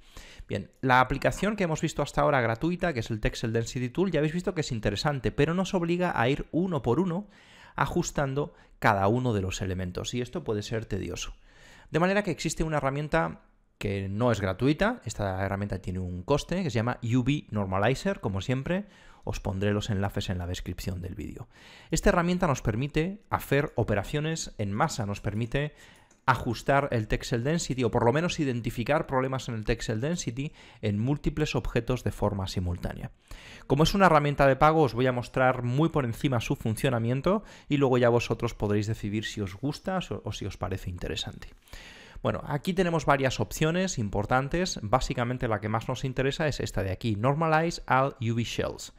Bien, la aplicación que hemos visto hasta ahora gratuita, que es el Texel Density Tool, ya habéis visto que es interesante, pero nos obliga a ir uno por uno ajustando cada uno de los elementos, y esto puede ser tedioso. De manera que existe una herramienta que no es gratuita, esta herramienta tiene un coste, que se llama UV Normalizer, como siempre. Os pondré los enlaces en la descripción del vídeo. Esta herramienta nos permite hacer operaciones en masa, nos permite ajustar el Texel Density, o por lo menos identificar problemas en el Texel Density en múltiples objetos de forma simultánea. Como es una herramienta de pago, os voy a mostrar muy por encima su funcionamiento y luego ya vosotros podréis decidir si os gusta o si os parece interesante. Bueno, aquí tenemos varias opciones importantes. Básicamente la que más nos interesa es esta de aquí, Normalize All UV Shells.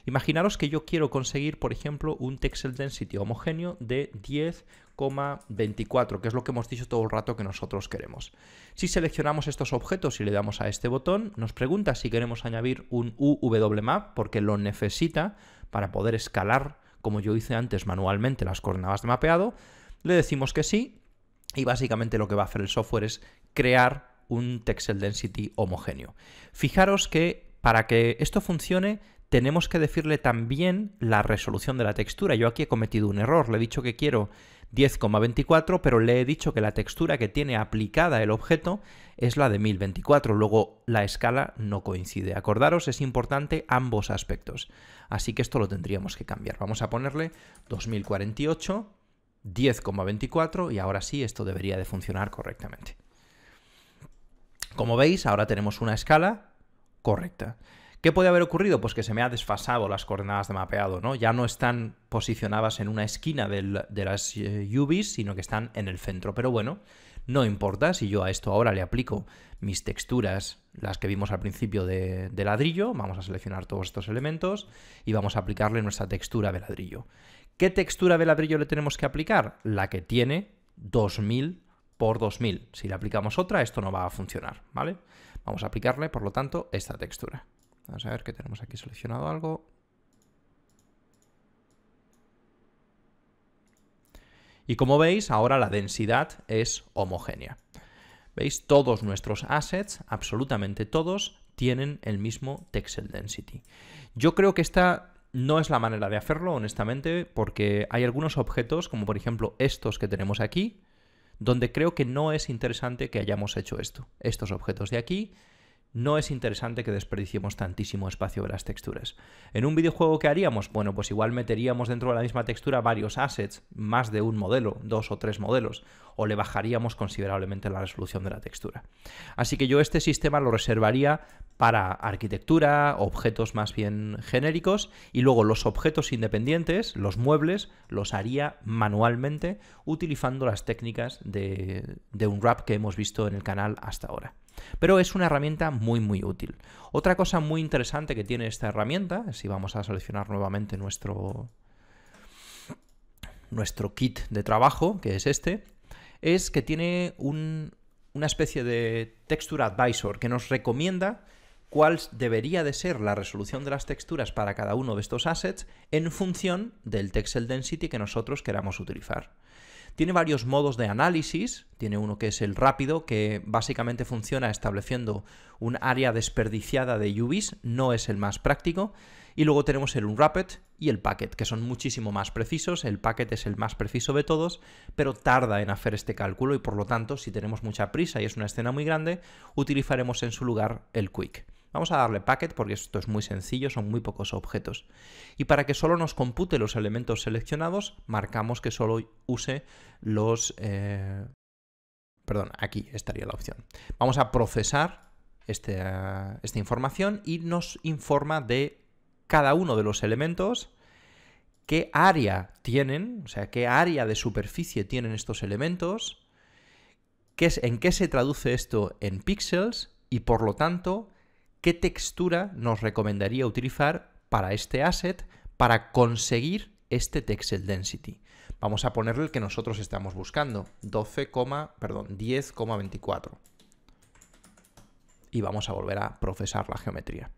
Imaginaros que yo quiero conseguir, por ejemplo, un Texel Density homogéneo de 10,24, que es lo que hemos dicho todo el rato que nosotros queremos. Si seleccionamos estos objetos y le damos a este botón, nos pregunta si queremos añadir un UWMap, porque lo necesita para poder escalar, como yo hice antes manualmente, las coordenadas de mapeado. Le decimos que sí. Y básicamente lo que va a hacer el software es crear un Texel Density homogéneo. Fijaros que para que esto funcione tenemos que decirle también la resolución de la textura. Yo aquí he cometido un error, le he dicho que quiero 10,24, pero le he dicho que la textura que tiene aplicada el objeto es la de 1024. Luego la escala no coincide. Acordaros, es importante ambos aspectos. Así que esto lo tendríamos que cambiar. Vamos a ponerle 2048. 10,24 y ahora sí esto debería de funcionar correctamente. Como veis, ahora tenemos una escala correcta. ¿Qué puede haber ocurrido? Pues que se me ha desfasado las coordenadas de mapeado, ¿no? Ya no están posicionadas en una esquina de las UVs, sino que están en el centro. Pero bueno, no importa, si yo a esto ahora le aplico mis texturas, las que vimos al principio de ladrillo, vamos a seleccionar todos estos elementos y vamos a aplicarle nuestra textura de ladrillo. ¿Qué textura de ladrillo le tenemos que aplicar? La que tiene 2000 por 2000. Si le aplicamos otra, esto no va a funcionar, ¿vale? Vamos a aplicarle, por lo tanto, esta textura. Vamos a ver que tenemos aquí seleccionado algo. Y como veis, ahora la densidad es homogénea. ¿Veis? Todos nuestros assets, absolutamente todos, tienen el mismo Texel Density. Yo creo que esta no es la manera de hacerlo, honestamente, porque hay algunos objetos, como por ejemplo estos que tenemos aquí, donde creo que no es interesante que hayamos hecho esto. Estos objetos de aquí, no es interesante que desperdiciemos tantísimo espacio de las texturas. En un videojuego, ¿qué haríamos? Bueno, pues igual meteríamos dentro de la misma textura varios assets, más de un modelo, 2 o 3 modelos, o le bajaríamos considerablemente la resolución de la textura. Así que yo este sistema lo reservaría para arquitectura, objetos más bien genéricos, y luego los objetos independientes, los muebles, los haría manualmente utilizando las técnicas de Unwrap que hemos visto en el canal hasta ahora. Pero es una herramienta muy útil. Otra cosa muy interesante que tiene esta herramienta, si vamos a seleccionar nuevamente nuestro kit de trabajo, que es este, es que tiene una especie de Texture Advisor que nos recomienda cuál debería de ser la resolución de las texturas para cada uno de estos assets en función del Texel Density que nosotros queramos utilizar. Tiene varios modos de análisis, tiene uno que es el rápido, que básicamente funciona estableciendo un área desperdiciada de UVs, no es el más práctico, y luego tenemos el Unwrapped y el Packet, que son muchísimo más precisos. El Packet es el más preciso de todos, pero tarda en hacer este cálculo y por lo tanto, si tenemos mucha prisa y es una escena muy grande, utilizaremos en su lugar el Quick. Vamos a darle Packet porque esto es muy sencillo, son muy pocos objetos. Y para que solo nos compute los elementos seleccionados, marcamos que solo use los... Perdón, aquí estaría la opción. Vamos a procesar esta información y nos informa de cada uno de los elementos, qué área tienen, o sea, qué área de superficie tienen estos elementos, en qué se traduce esto en píxeles y por lo tanto qué textura nos recomendaría utilizar para este asset para conseguir este Texel Density. Vamos a ponerle el que nosotros estamos buscando, 10,24. Y vamos a volver a procesar la geometría.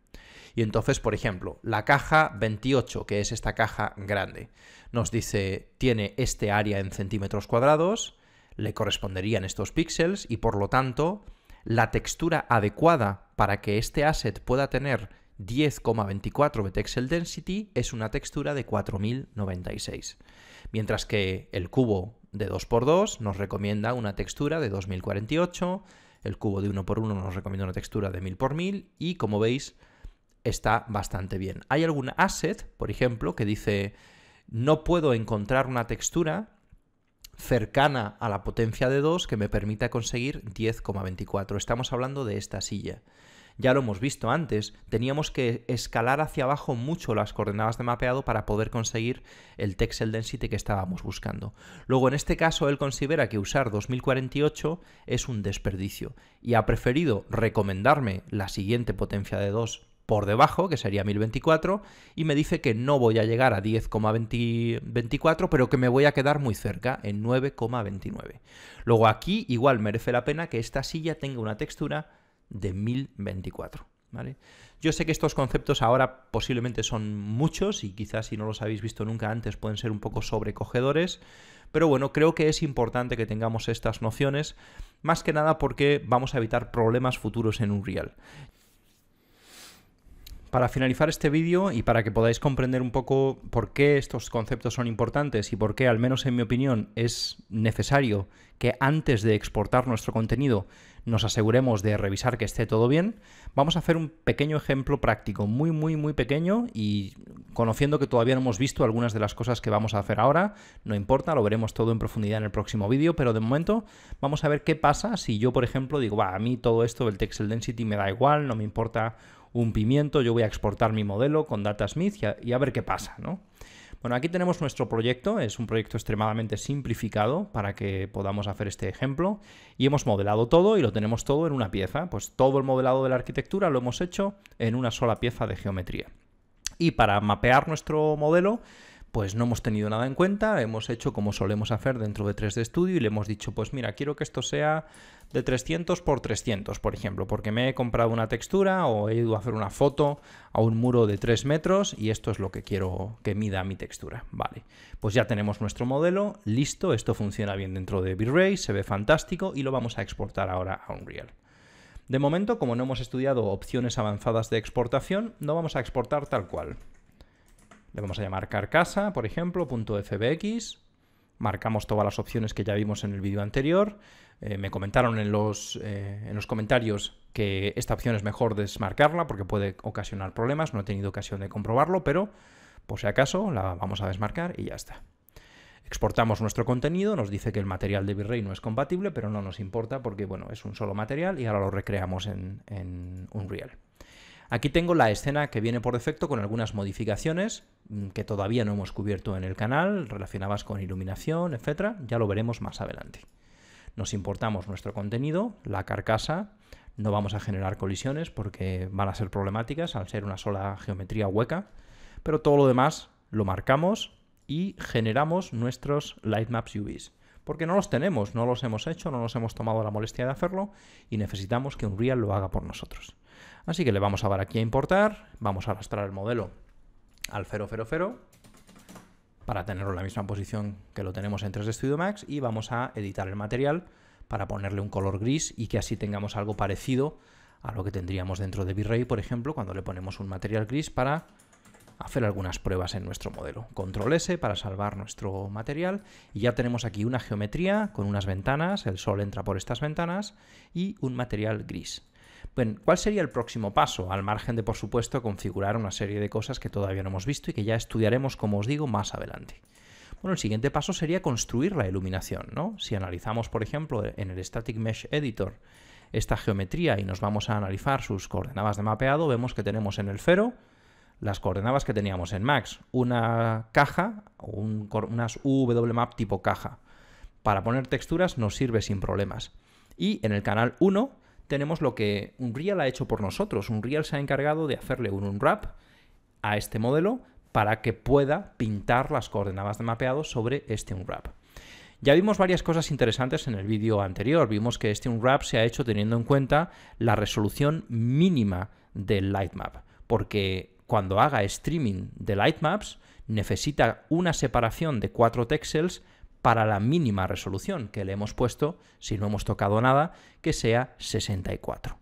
Y entonces, por ejemplo, la caja 28, que es esta caja grande, nos dice, tiene este área en centímetros cuadrados, le corresponderían estos píxeles y por lo tanto la textura adecuada para que este asset pueda tener 10,24 betexel density es una textura de 4096, mientras que el cubo de 2x2 nos recomienda una textura de 2048, el cubo de 1x1 nos recomienda una textura de 1000x1000 y como veis está bastante bien. Hay algún asset, por ejemplo, que dice no puedo encontrar una textura cercana a la potencia de 2 que me permita conseguir 10,24. Estamos hablando de esta silla. Ya lo hemos visto antes, teníamos que escalar hacia abajo mucho las coordenadas de mapeado para poder conseguir el texel density que estábamos buscando. Luego, en este caso, él considera que usar 2048 es un desperdicio y ha preferido recomendarme la siguiente potencia de 2 por debajo, que sería 1024, y me dice que no voy a llegar a 10,24, pero que me voy a quedar muy cerca, en 9,29. Luego aquí igual merece la pena que esta silla tenga una textura de 1024, ¿vale? Yo sé que estos conceptos ahora posiblemente son muchos y quizás si no los habéis visto nunca antes pueden ser un poco sobrecogedores, pero bueno, creo que es importante que tengamos estas nociones, más que nada porque vamos a evitar problemas futuros en Unreal. Para finalizar este vídeo y para que podáis comprender un poco por qué estos conceptos son importantes y por qué, al menos en mi opinión, es necesario que antes de exportar nuestro contenido nos aseguremos de revisar que esté todo bien, vamos a hacer un pequeño ejemplo práctico, muy pequeño, y conociendo que todavía no hemos visto algunas de las cosas que vamos a hacer ahora, no importa, lo veremos todo en profundidad en el próximo vídeo, pero de momento vamos a ver qué pasa si yo, por ejemplo, digo, a mí todo esto del texel density me da igual, no me importa un pimiento, yo voy a exportar mi modelo con Datasmith y a ver qué pasa, ¿no? Bueno, aquí tenemos nuestro proyecto, es un proyecto extremadamente simplificado para que podamos hacer este ejemplo y hemos modelado todo y lo tenemos todo en una pieza, pues todo el modelado de la arquitectura lo hemos hecho en una sola pieza de geometría. Y para mapear nuestro modelo, pues no hemos tenido nada en cuenta, hemos hecho como solemos hacer dentro de 3D Studio y le hemos dicho, pues mira, quiero que esto sea de 300 por 300, por ejemplo, porque me he comprado una textura o he ido a hacer una foto a un muro de 3 metros y esto es lo que quiero que mida mi textura. Vale, pues ya tenemos nuestro modelo, listo, esto funciona bien dentro de V-Ray, se ve fantástico y lo vamos a exportar ahora a Unreal. De momento, como no hemos estudiado opciones avanzadas de exportación, no vamos a exportar tal cual. Le vamos a llamar carcasa, por ejemplo, .fbx. Marcamos todas las opciones que ya vimos en el vídeo anterior. Me comentaron en los comentarios que esta opción es mejor desmarcarla porque puede ocasionar problemas. No he tenido ocasión de comprobarlo, pero por si acaso la vamos a desmarcar y ya está. Exportamos nuestro contenido, nos dice que el material de V-Ray no es compatible, pero no nos importa porque bueno, es un solo material y ahora lo recreamos en Unreal. Aquí tengo la escena que viene por defecto con algunas modificaciones que todavía no hemos cubierto en el canal, relacionadas con iluminación, etc. Ya lo veremos más adelante. Nos importamos nuestro contenido, la carcasa, no vamos a generar colisiones porque van a ser problemáticas al ser una sola geometría hueca, pero todo lo demás lo marcamos y generamos nuestros Lightmaps UVs. Porque no los tenemos, no los hemos hecho, no nos hemos tomado la molestia de hacerlo y necesitamos que Unreal lo haga por nosotros. Así que le vamos a dar aquí a importar, vamos a arrastrar el modelo al 000 para tenerlo en la misma posición que lo tenemos en 3D Studio Max y vamos a editar el material para ponerle un color gris y que así tengamos algo parecido a lo que tendríamos dentro de V-Ray, por ejemplo, cuando le ponemos un material gris para hacer algunas pruebas en nuestro modelo. Control S para salvar nuestro material y ya tenemos aquí una geometría con unas ventanas, el sol entra por estas ventanas y un material gris. Bueno, ¿cuál sería el próximo paso? Al margen de, por supuesto, configurar una serie de cosas que todavía no hemos visto y que ya estudiaremos, como os digo, más adelante. Bueno, el siguiente paso sería construir la iluminación, ¿no? Si analizamos, por ejemplo, en el Static Mesh Editor esta geometría y nos vamos a analizar sus coordenadas de mapeado, vemos que tenemos en el 0 las coordenadas que teníamos en Max, una caja, unas UWMap tipo caja. Para poner texturas nos sirve sin problemas. Y en el canal 1 tenemos lo que Unreal ha hecho por nosotros. Unreal se ha encargado de hacerle un unwrap a este modelo para que pueda pintar las coordenadas de mapeado sobre este unwrap. Ya vimos varias cosas interesantes en el vídeo anterior. Vimos que este unwrap se ha hecho teniendo en cuenta la resolución mínima del Lightmap. porque cuando haga streaming de lightmaps necesita una separación de 4 píxeles para la mínima resolución que le hemos puesto, si no hemos tocado nada, que sea 64.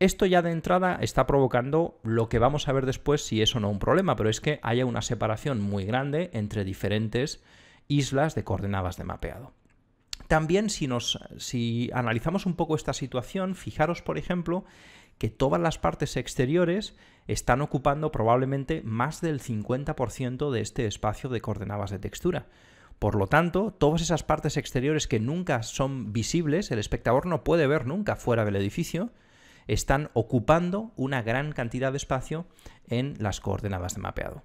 Esto ya de entrada está provocando lo que vamos a ver después si es o no un problema, pero es que haya una separación muy grande entre diferentes islas de coordenadas de mapeado. También si analizamos un poco esta situación, fijaros por ejemplo que todas las partes exteriores están ocupando probablemente más del 50% de este espacio de coordenadas de textura. Por lo tanto, todas esas partes exteriores que nunca son visibles, el espectador no puede ver nunca fuera del edificio, están ocupando una gran cantidad de espacio en las coordenadas de mapeado.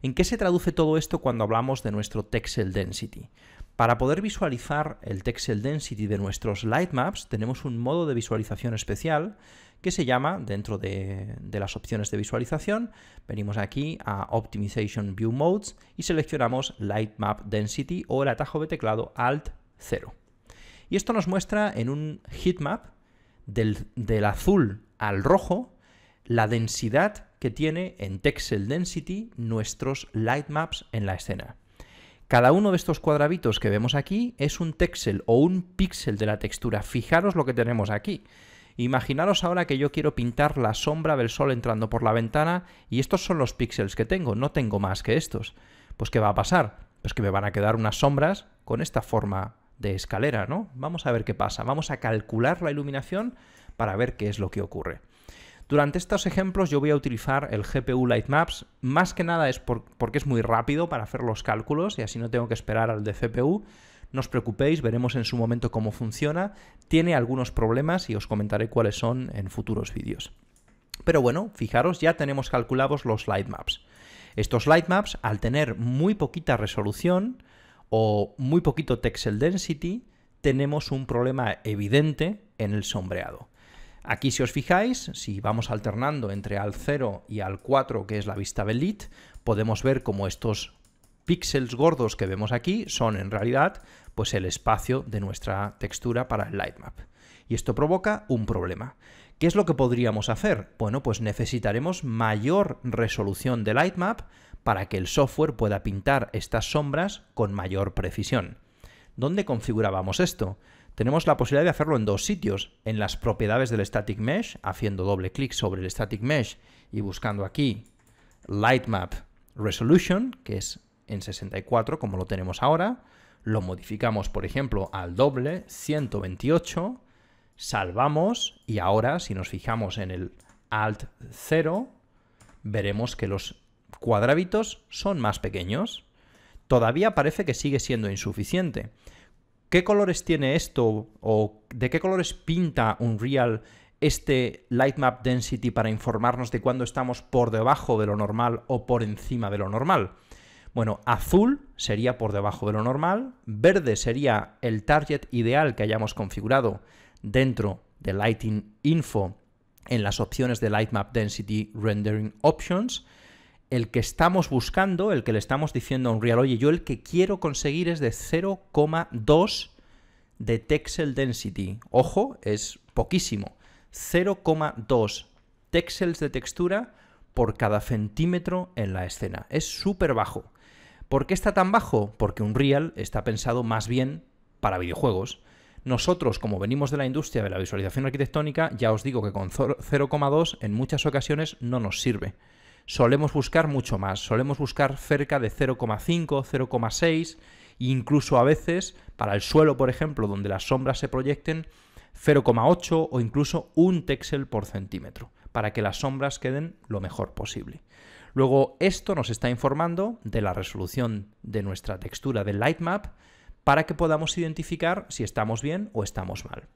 ¿En qué se traduce todo esto cuando hablamos de nuestro Texel Density? Para poder visualizar el Texel Density de nuestros lightmaps tenemos un modo de visualización especial que se llama, dentro de las opciones de visualización, venimos aquí a Optimization View Modes y seleccionamos Lightmap Density o el atajo de teclado Alt 0. Y esto nos muestra en un heatmap del azul al rojo la densidad que tiene en Texel Density nuestros lightmaps en la escena. Cada uno de estos cuadraditos que vemos aquí es un texel o un píxel de la textura. Fijaros lo que tenemos aquí. Imaginaros ahora que yo quiero pintar la sombra del sol entrando por la ventana y estos son los píxeles que tengo, no tengo más que estos. Pues ¿qué va a pasar? Pues que me van a quedar unas sombras con esta forma de escalera, ¿no? Vamos a ver qué pasa. Vamos a calcular la iluminación para ver qué es lo que ocurre. Durante estos ejemplos yo voy a utilizar el GPU Lightmaps, más que nada es porque es muy rápido para hacer los cálculos y así no tengo que esperar al de CPU. No os preocupéis, veremos en su momento cómo funciona. Tiene algunos problemas y os comentaré cuáles son en futuros vídeos. Pero bueno, fijaros, ya tenemos calculados los lightmaps. Estos lightmaps, al tener muy poquita resolución o muy poquito Texel Density, tenemos un problema evidente en el sombreado. Aquí, si os fijáis, si vamos alternando entre al 0 y al 4, que es la vista del lead, podemos ver cómo estos píxeles gordos que vemos aquí son en realidad pues el espacio de nuestra textura para el lightmap. Y esto provoca un problema. ¿Qué es lo que podríamos hacer? Bueno, pues necesitaremos mayor resolución de lightmap para que el software pueda pintar estas sombras con mayor precisión. ¿Dónde configurábamos esto? Tenemos la posibilidad de hacerlo en dos sitios. En las propiedades del Static Mesh, haciendo doble clic sobre el Static Mesh y buscando aquí Lightmap Resolution, que es en 64 como lo tenemos ahora, lo modificamos por ejemplo al doble, 128, salvamos y ahora si nos fijamos en el Alt 0 veremos que los cuadraditos son más pequeños. Todavía parece que sigue siendo insuficiente. ¿Qué colores tiene esto o de qué colores pinta Unreal este Lightmap Density para informarnos de cuándo estamos por debajo de lo normal o por encima de lo normal? Bueno, azul sería por debajo de lo normal, verde sería el target ideal que hayamos configurado dentro de Lighting Info en las opciones de Lightmap Density Rendering Options. El que estamos buscando, el que le estamos diciendo a Unreal, oye, yo el que quiero conseguir es de 0,2 de Texel Density. Ojo, es poquísimo. 0,2 texels de textura por cada centímetro en la escena. Es súper bajo. ¿Por qué está tan bajo? Porque Unreal está pensado más bien para videojuegos. Nosotros, como venimos de la industria de la visualización arquitectónica, ya os digo que con 0,2 en muchas ocasiones no nos sirve. Solemos buscar mucho más, solemos buscar cerca de 0,5, 0,6, incluso a veces, para el suelo, por ejemplo, donde las sombras se proyecten, 0,8 o incluso un texel por centímetro, para que las sombras queden lo mejor posible. Luego, esto nos está informando de la resolución de nuestra textura del lightmap para que podamos identificar si estamos bien o estamos mal.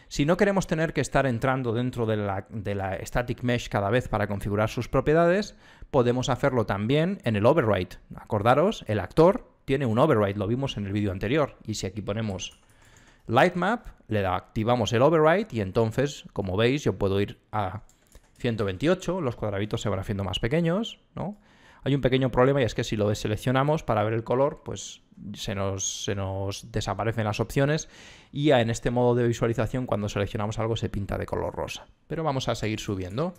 Si no queremos tener que estar entrando dentro de la Static Mesh cada vez para configurar sus propiedades, podemos hacerlo también en el override. Acordaros, el actor tiene un override, lo vimos en el vídeo anterior. Y si aquí ponemos Lightmap, le activamos el override y entonces, como veis, yo puedo ir a 128, los cuadraditos se van haciendo más pequeños, ¿no? Hay un pequeño problema y es que si lo deseleccionamos para ver el color, pues se nos desaparecen las opciones y en este modo de visualización cuando seleccionamos algo se pinta de color rosa. Pero vamos a seguir subiendo.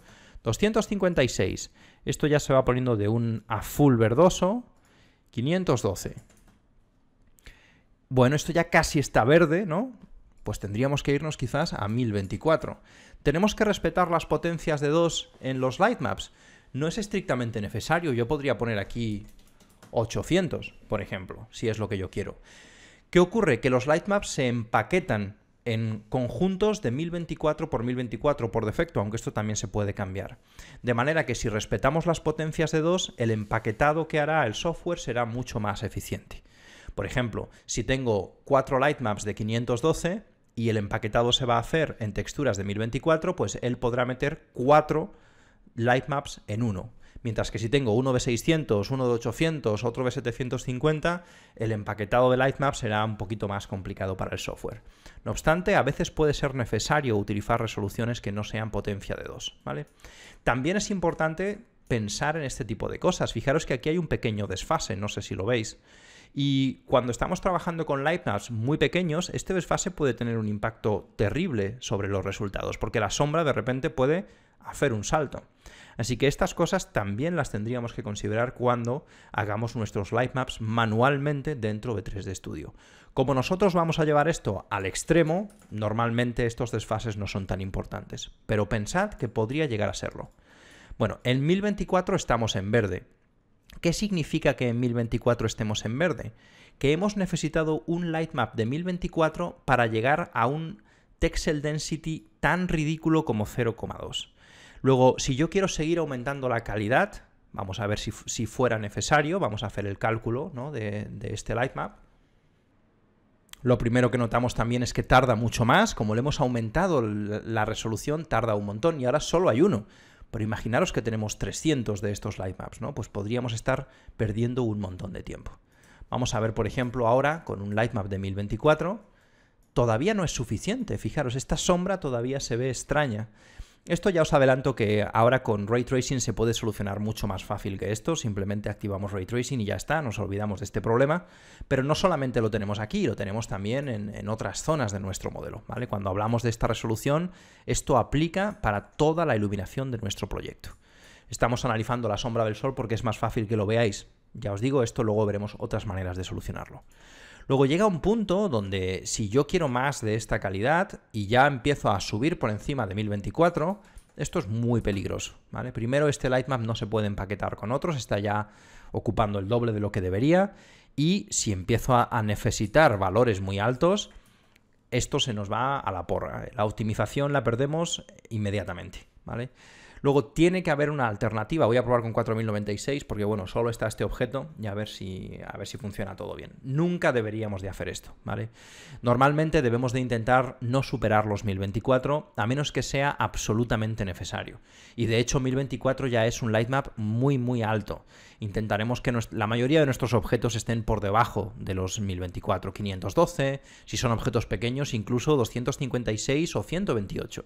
256. Esto ya se va poniendo de un azul verdoso. 512. Bueno, esto ya casi está verde, ¿no? Pues tendríamos que irnos quizás a 1024. ¿Tenemos que respetar las potencias de 2 en los lightmaps? No es estrictamente necesario. Yo podría poner aquí 800, por ejemplo, si es lo que yo quiero. ¿Qué ocurre? Que los lightmaps se empaquetan en conjuntos de 1024 por 1024 por defecto, aunque esto también se puede cambiar. De manera que si respetamos las potencias de 2, el empaquetado que hará el software será mucho más eficiente. Por ejemplo, si tengo 4 lightmaps de 512 y el empaquetado se va a hacer en texturas de 1024, pues él podrá meter 4 lightmaps en uno. Mientras que si tengo uno de 600, uno de 800, otro de 750, el empaquetado de lightmap será un poquito más complicado para el software. No obstante, a veces puede ser necesario utilizar resoluciones que no sean potencia de 2, ¿vale? También es importante pensar en este tipo de cosas. Fijaros que aquí hay un pequeño desfase, no sé si lo veis. Y cuando estamos trabajando con lightmaps muy pequeños, este desfase puede tener un impacto terrible sobre los resultados, porque la sombra de repente puede hacer un salto. Así que estas cosas también las tendríamos que considerar cuando hagamos nuestros lightmaps manualmente dentro de 3D Studio. Como nosotros vamos a llevar esto al extremo, normalmente estos desfases no son tan importantes, pero pensad que podría llegar a serlo. Bueno, en 1024 estamos en verde. ¿Qué significa que en 1024 estemos en verde? Que hemos necesitado un lightmap de 1024 para llegar a un Texel Density tan ridículo como 0,2. Luego, si yo quiero seguir aumentando la calidad, vamos a ver si fuera necesario, vamos a hacer el cálculo, ¿no?, de este lightmap. Lo primero que notamos también es que tarda mucho más, como le hemos aumentado la resolución, tarda un montón, y ahora solo hay uno. Pero imaginaros que tenemos 300 de estos lightmaps, ¿no? Pues podríamos estar perdiendo un montón de tiempo. Vamos a ver, por ejemplo, ahora con un lightmap de 1024, todavía no es suficiente. Fijaros, esta sombra todavía se ve extraña. Esto ya os adelanto que ahora con Ray Tracing se puede solucionar mucho más fácil que esto. Simplemente activamos Ray Tracing y ya está, nos olvidamos de este problema. Pero no solamente lo tenemos aquí, lo tenemos también en otras zonas de nuestro modelo, ¿vale? Cuando hablamos de esta resolución, esto aplica para toda la iluminación de nuestro proyecto. Estamos analizando la sombra del sol porque es más fácil que lo veáis. Ya os digo, esto luego veremos otras maneras de solucionarlo. Luego llega un punto donde si yo quiero más de esta calidad y ya empiezo a subir por encima de 1024, esto es muy peligroso, ¿vale? Primero, este lightmap no se puede empaquetar con otros, está ya ocupando el doble de lo que debería, y si empiezo a necesitar valores muy altos, esto se nos va a la porra. La optimización la perdemos inmediatamente, ¿vale? Luego tiene que haber una alternativa. Voy a probar con 4096 porque, bueno, solo está este objeto y a ver si funciona todo bien. Nunca deberíamos de hacer esto, ¿vale? Normalmente debemos de intentar no superar los 1024 a menos que sea absolutamente necesario. Y de hecho 1024 ya es un lightmap muy, muy alto. Intentaremos que la mayoría de nuestros objetos estén por debajo de los 1024, 512, si son objetos pequeños incluso 256 o 128.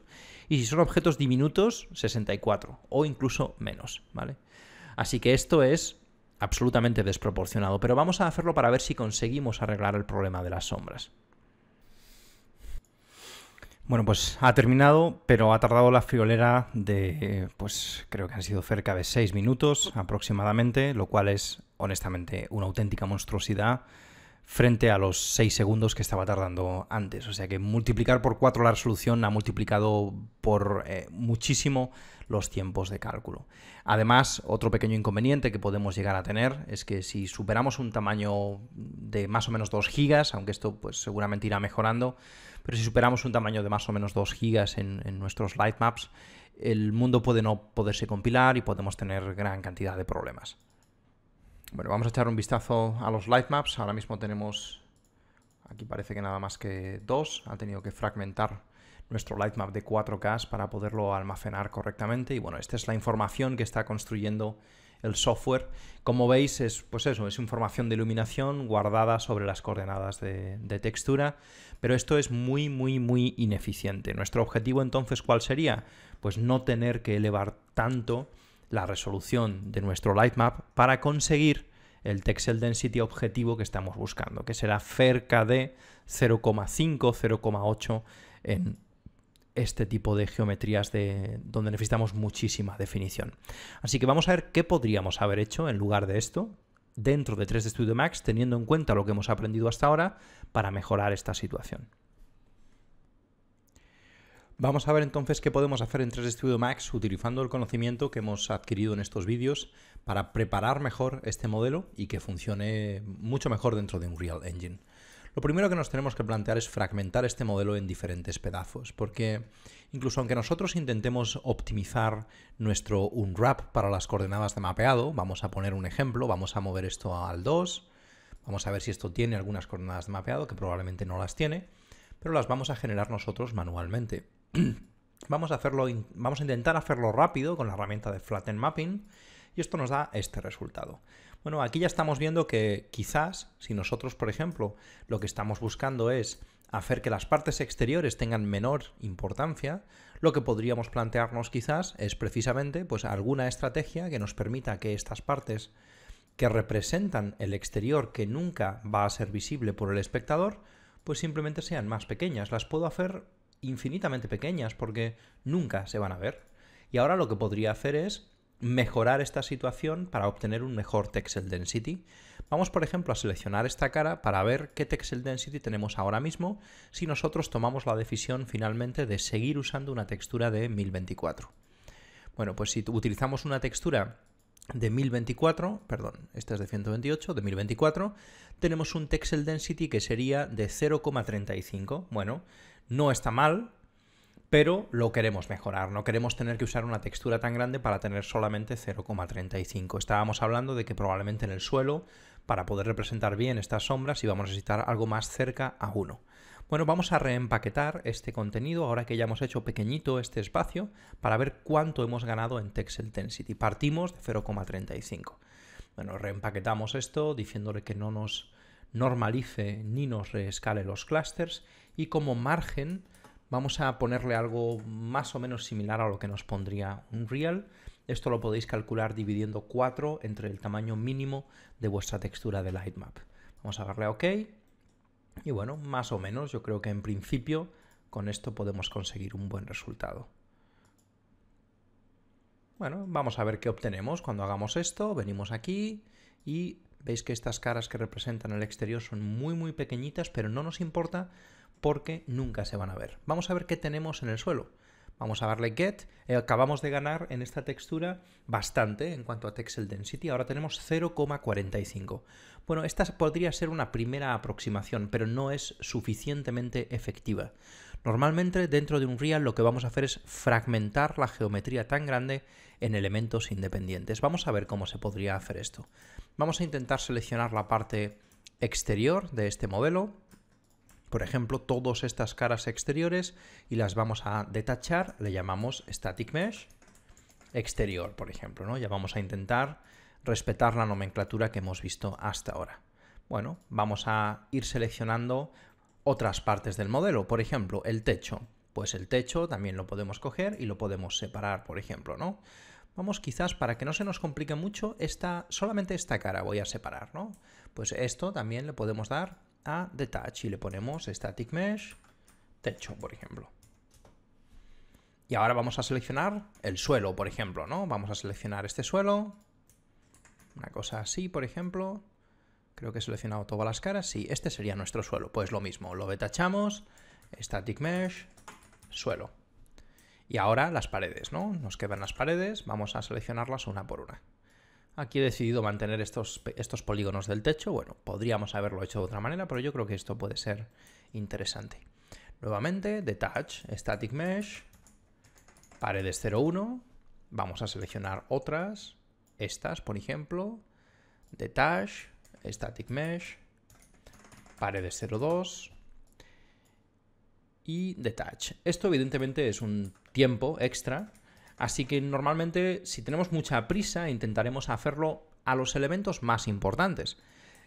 Y si son objetos diminutos, 64 o incluso menos, ¿vale? Así que esto es absolutamente desproporcionado, pero vamos a hacerlo para ver si conseguimos arreglar el problema de las sombras. Bueno, pues ha terminado, pero ha tardado la friolera de, pues creo que han sido cerca de 6 minutos aproximadamente, lo cual es honestamente una auténtica monstruosidad frente a los 6 segundos que estaba tardando antes. O sea que multiplicar por 4 la resolución ha multiplicado por muchísimo los tiempos de cálculo. Además, otro pequeño inconveniente que podemos llegar a tener es que si superamos un tamaño de más o menos 2 gigas, aunque esto pues seguramente irá mejorando, pero si superamos un tamaño de más o menos 2 gigas en nuestros lightmaps, el mundo puede no poderse compilar y podemos tener gran cantidad de problemas. Bueno, vamos a echar un vistazo a los lightmaps. Ahora mismo tenemos, aquí parece que nada más que 2. Ha tenido que fragmentar nuestro lightmap de 4K para poderlo almacenar correctamente. Y bueno, esta es la información que está construyendo el software. Como veis, es información de iluminación guardada sobre las coordenadas de textura, pero esto es muy, muy, muy ineficiente. Nuestro objetivo entonces, ¿cuál sería? Pues no tener que elevar tanto la resolución de nuestro lightmap para conseguir el Texel Density objetivo que estamos buscando, que será cerca de 0,5, 0,8 en este tipo de geometrías donde necesitamos muchísima definición. Así que vamos a ver qué podríamos haber hecho en lugar de esto dentro de 3D Studio Max, teniendo en cuenta lo que hemos aprendido hasta ahora para mejorar esta situación. Vamos a ver entonces qué podemos hacer en 3D Studio Max utilizando el conocimiento que hemos adquirido en estos vídeos para preparar mejor este modelo y que funcione mucho mejor dentro de Unreal Engine. Lo primero que nos tenemos que plantear es fragmentar este modelo en diferentes pedazos, porque incluso aunque nosotros intentemos optimizar nuestro unwrap para las coordenadas de mapeado, vamos a poner un ejemplo, vamos a mover esto al 2, vamos a ver si esto tiene algunas coordenadas de mapeado, que probablemente no las tiene, pero las vamos a generar nosotros manualmente. Vamos a intentar hacerlo rápido con la herramienta de Flatten Mapping y esto nos da este resultado. Bueno, aquí ya estamos viendo que quizás si nosotros, por ejemplo, lo que estamos buscando es hacer que las partes exteriores tengan menor importancia, lo que podríamos plantearnos quizás es precisamente pues, alguna estrategia que nos permita que estas partes que representan el exterior que nunca va a ser visible por el espectador, pues simplemente sean más pequeñas. Las puedo hacer infinitamente pequeñas porque nunca se van a ver. Y ahora lo que podría hacer es mejorar esta situación para obtener un mejor Texel Density. Vamos, por ejemplo, a seleccionar esta cara para ver qué Texel Density tenemos ahora mismo si nosotros tomamos la decisión finalmente de seguir usando una textura de 1024. Bueno, pues si utilizamos una textura de 1024, perdón, esta es de 128, de 1024, tenemos un Texel Density que sería de 0,35. Bueno, no está mal, pero lo queremos mejorar. No queremos tener que usar una textura tan grande para tener solamente 0,35. Estábamos hablando de que probablemente en el suelo, para poder representar bien estas sombras, íbamos a necesitar algo más cerca a 1. Bueno, vamos a reempaquetar este contenido ahora que ya hemos hecho pequeñito este espacio para ver cuánto hemos ganado en Texel Density. Partimos de 0,35. Bueno, reempaquetamos esto diciéndole que no nos normalice ni nos reescale los clusters y como margen vamos a ponerle algo más o menos similar a lo que nos pondría Unreal. Esto lo podéis calcular dividiendo 4 entre el tamaño mínimo de vuestra textura de Lightmap. Vamos a darle a OK. Y bueno, más o menos, yo creo que en principio con esto podemos conseguir un buen resultado. Bueno, vamos a ver qué obtenemos cuando hagamos esto. Venimos aquí y veis que estas caras que representan el exterior son muy pequeñitas, pero no nos importa porque nunca se van a ver. Vamos a ver qué tenemos en el suelo. Vamos a darle Get. Acabamos de ganar en esta textura bastante en cuanto a Texel Density. Ahora tenemos 0,45. Bueno, esta podría ser una primera aproximación, pero no es suficientemente efectiva. Normalmente dentro de Unreal lo que vamos a hacer es fragmentar la geometría tan grande en elementos independientes. Vamos a ver cómo se podría hacer esto. Vamos a intentar seleccionar la parte exterior de este modelo. Por ejemplo, todas estas caras exteriores y las vamos a detachar, le llamamos Static Mesh exterior, por ejemplo, ¿no? Ya vamos a intentar respetar la nomenclatura que hemos visto hasta ahora. Bueno, vamos a ir seleccionando otras partes del modelo, por ejemplo, el techo. Pues el techo también lo podemos coger y lo podemos separar, por ejemplo, ¿no? Vamos quizás, para que no se nos complique mucho, solamente esta cara voy a separar, ¿no? Pues esto también le podemos dar a Detach y le ponemos Static Mesh techo, por ejemplo. Y ahora vamos a seleccionar el suelo, por ejemplo, ¿no? Vamos a seleccionar este suelo, una cosa así, por ejemplo. Creo que he seleccionado todas las caras. Sí, este sería nuestro suelo. Pues lo mismo, lo detachamos, Static Mesh, suelo. Y ahora las paredes, ¿no? Nos quedan las paredes, vamos a seleccionarlas una por una. Aquí he decidido mantener estos polígonos del techo. Bueno, podríamos haberlo hecho de otra manera, pero yo creo que esto puede ser interesante. Nuevamente, Detach, Static Mesh, paredes 0,1. Vamos a seleccionar otras, estas, por ejemplo. Detach, Static Mesh, paredes 0,2 y Detach. Esto evidentemente es un tiempo extra. Así que normalmente, si tenemos mucha prisa, intentaremos hacerlo a los elementos más importantes.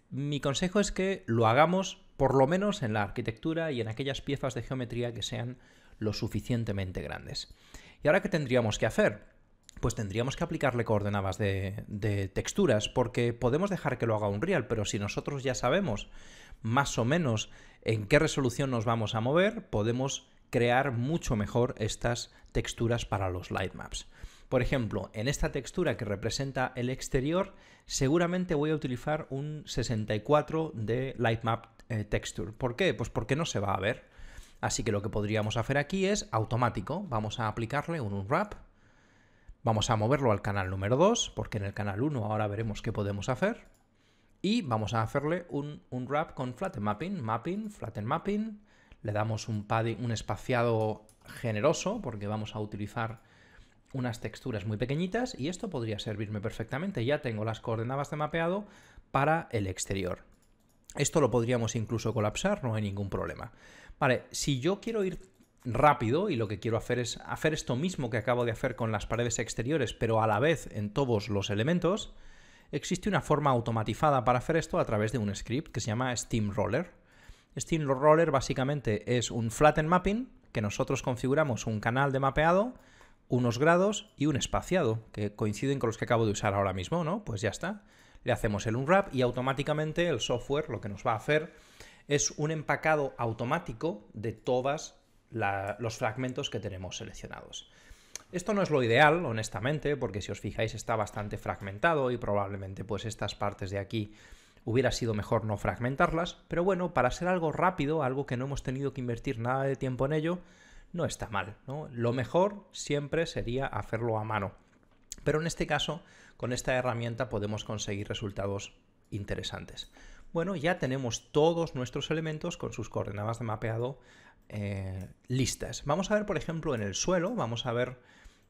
Mi consejo es que lo hagamos por lo menos en la arquitectura y en aquellas piezas de geometría que sean lo suficientemente grandes. ¿Y ahora qué tendríamos que hacer? Pues tendríamos que aplicarle coordenadas de texturas, porque podemos dejar que lo haga Unreal, pero si nosotros ya sabemos más o menos en qué resolución nos vamos a mover, podemos crear mucho mejor estas texturas para los light maps. Por ejemplo, en esta textura que representa el exterior, seguramente voy a utilizar un 64 de light map texture. ¿Por qué? Pues porque no se va a ver. Así que lo que podríamos hacer aquí es automático. Vamos a aplicarle un unwrap. Vamos a moverlo al canal número 2, porque en el canal 1 ahora veremos qué podemos hacer. Y vamos a hacerle un unwrap con flatten mapping, flatten mapping. Le damos un padding, un espaciado generoso, porque vamos a utilizar unas texturas muy pequeñitas, y esto podría servirme perfectamente. Ya tengo las coordenadas de mapeado para el exterior. Esto lo podríamos incluso colapsar, no hay ningún problema. Vale, si yo quiero ir rápido y lo que quiero hacer es hacer esto mismo que acabo de hacer con las paredes exteriores, pero a la vez en todos los elementos, existe una forma automatizada para hacer esto a través de un script que se llama Steamroller. Steamroller básicamente es un flatten mapping que nosotros configuramos un canal de mapeado, unos grados y un espaciado, que coinciden con los que acabo de usar ahora mismo, ¿no? Pues ya está. Le hacemos el unwrap y automáticamente el software lo que nos va a hacer es un empacado automático de todos los fragmentos que tenemos seleccionados. Esto no es lo ideal, honestamente, porque si os fijáis está bastante fragmentado y probablemente pues estas partes de aquí hubiera sido mejor no fragmentarlas, pero bueno, para ser algo rápido, algo que no hemos tenido que invertir nada de tiempo en ello, no está mal, ¿no? Lo mejor siempre sería hacerlo a mano. Pero en este caso, con esta herramienta podemos conseguir resultados interesantes. Bueno, ya tenemos todos nuestros elementos con sus coordenadas de mapeado listas. Vamos a ver, por ejemplo, en el suelo, vamos a ver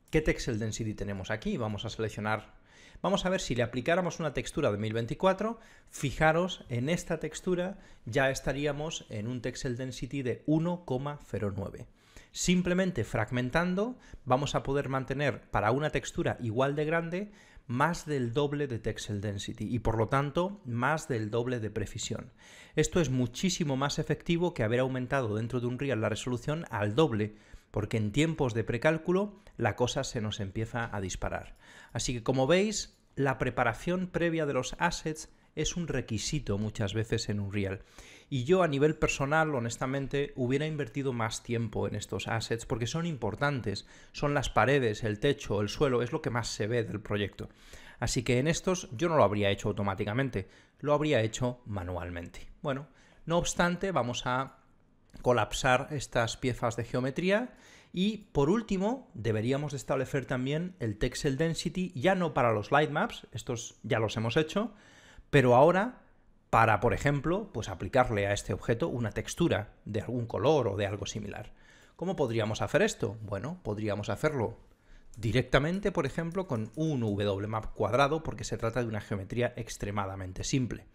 qué texel density tenemos aquí. Vamos a seleccionar, vamos a ver si le aplicáramos una textura de 1024, fijaros, en esta textura ya estaríamos en un texel density de 1,09. Simplemente fragmentando vamos a poder mantener para una textura igual de grande más del doble de texel density y por lo tanto más del doble de precisión. Esto es muchísimo más efectivo que haber aumentado dentro de Unreal la resolución al doble, porque en tiempos de precálculo la cosa se nos empieza a disparar. Así que como veis, la preparación previa de los assets es un requisito muchas veces en Unreal. Y yo a nivel personal, honestamente, hubiera invertido más tiempo en estos assets porque son importantes. Son las paredes, el techo, el suelo, es lo que más se ve del proyecto. Así que en estos yo no lo habría hecho automáticamente, lo habría hecho manualmente. Bueno, no obstante, vamos a colapsar estas piezas de geometría y por último deberíamos establecer también el texel density, ya no para los light maps, estos ya los hemos hecho, pero ahora para, por ejemplo, pues aplicarle a este objeto una textura de algún color o de algo similar. ¿Cómo podríamos hacer esto? Bueno, podríamos hacerlo directamente, por ejemplo, con un WMap cuadrado, porque se trata de una geometría extremadamente simple.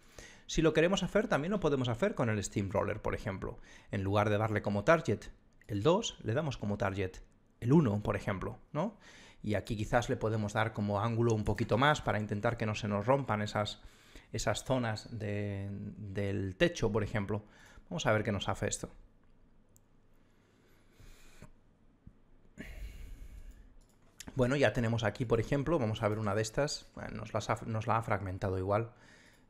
Si lo queremos hacer, también lo podemos hacer con el Steamroller, por ejemplo. En lugar de darle como target el 2, le damos como target el 1, por ejemplo, ¿no? Y aquí quizás le podemos dar como ángulo un poquito más para intentar que no se nos rompan esas zonas del techo, por ejemplo. Vamos a ver qué nos hace esto. Bueno, ya tenemos aquí, por ejemplo, vamos a ver una de estas. Bueno, nos la ha fragmentado igual.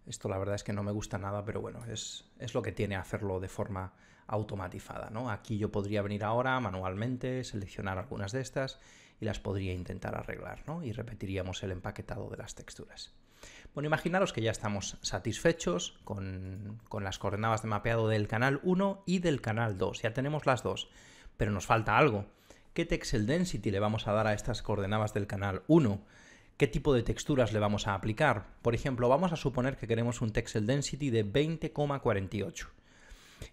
Esto la verdad es que no me gusta nada, pero bueno, es lo que tiene hacerlo de forma automatizada, ¿no? Aquí yo podría venir ahora manualmente, seleccionar algunas de estas y las podría intentar arreglar, ¿no? Y repetiríamos el empaquetado de las texturas. Bueno, imaginaros que ya estamos satisfechos con las coordenadas de mapeado del canal 1 y del canal 2. Ya tenemos las dos, pero nos falta algo. ¿Qué texel density le vamos a dar a estas coordenadas del canal 1? ¿Qué tipo de texturas le vamos a aplicar? Por ejemplo, vamos a suponer que queremos un texel density de 20,48.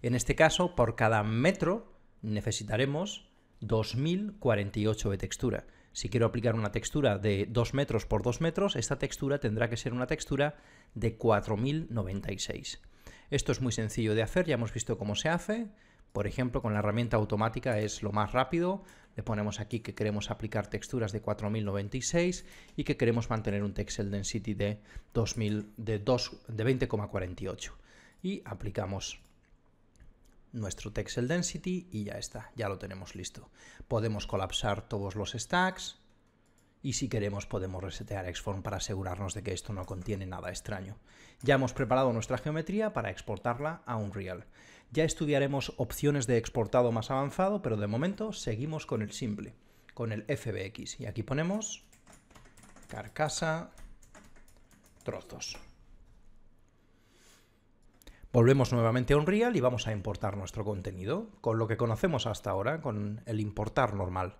En este caso, por cada metro necesitaremos 2048 de textura. Si quiero aplicar una textura de 2 metros por 2 metros, esta textura tendrá que ser una textura de 4096. Esto es muy sencillo de hacer, ya hemos visto cómo se hace. Por ejemplo, con la herramienta automática es lo más rápido. Le ponemos aquí que queremos aplicar texturas de 4096 y que queremos mantener un texel density de 20,48. Y aplicamos nuestro texel density y ya está, ya lo tenemos listo. Podemos colapsar todos los stacks y si queremos podemos resetear Xform para asegurarnos de que esto no contiene nada extraño. Ya hemos preparado nuestra geometría para exportarla a Unreal. Ya estudiaremos opciones de exportado más avanzado, pero de momento seguimos con el simple, con el FBX. Y aquí ponemos carcasa, trozos. Volvemos nuevamente a Unreal y vamos a importar nuestro contenido con lo que conocemos hasta ahora, con el importar normal.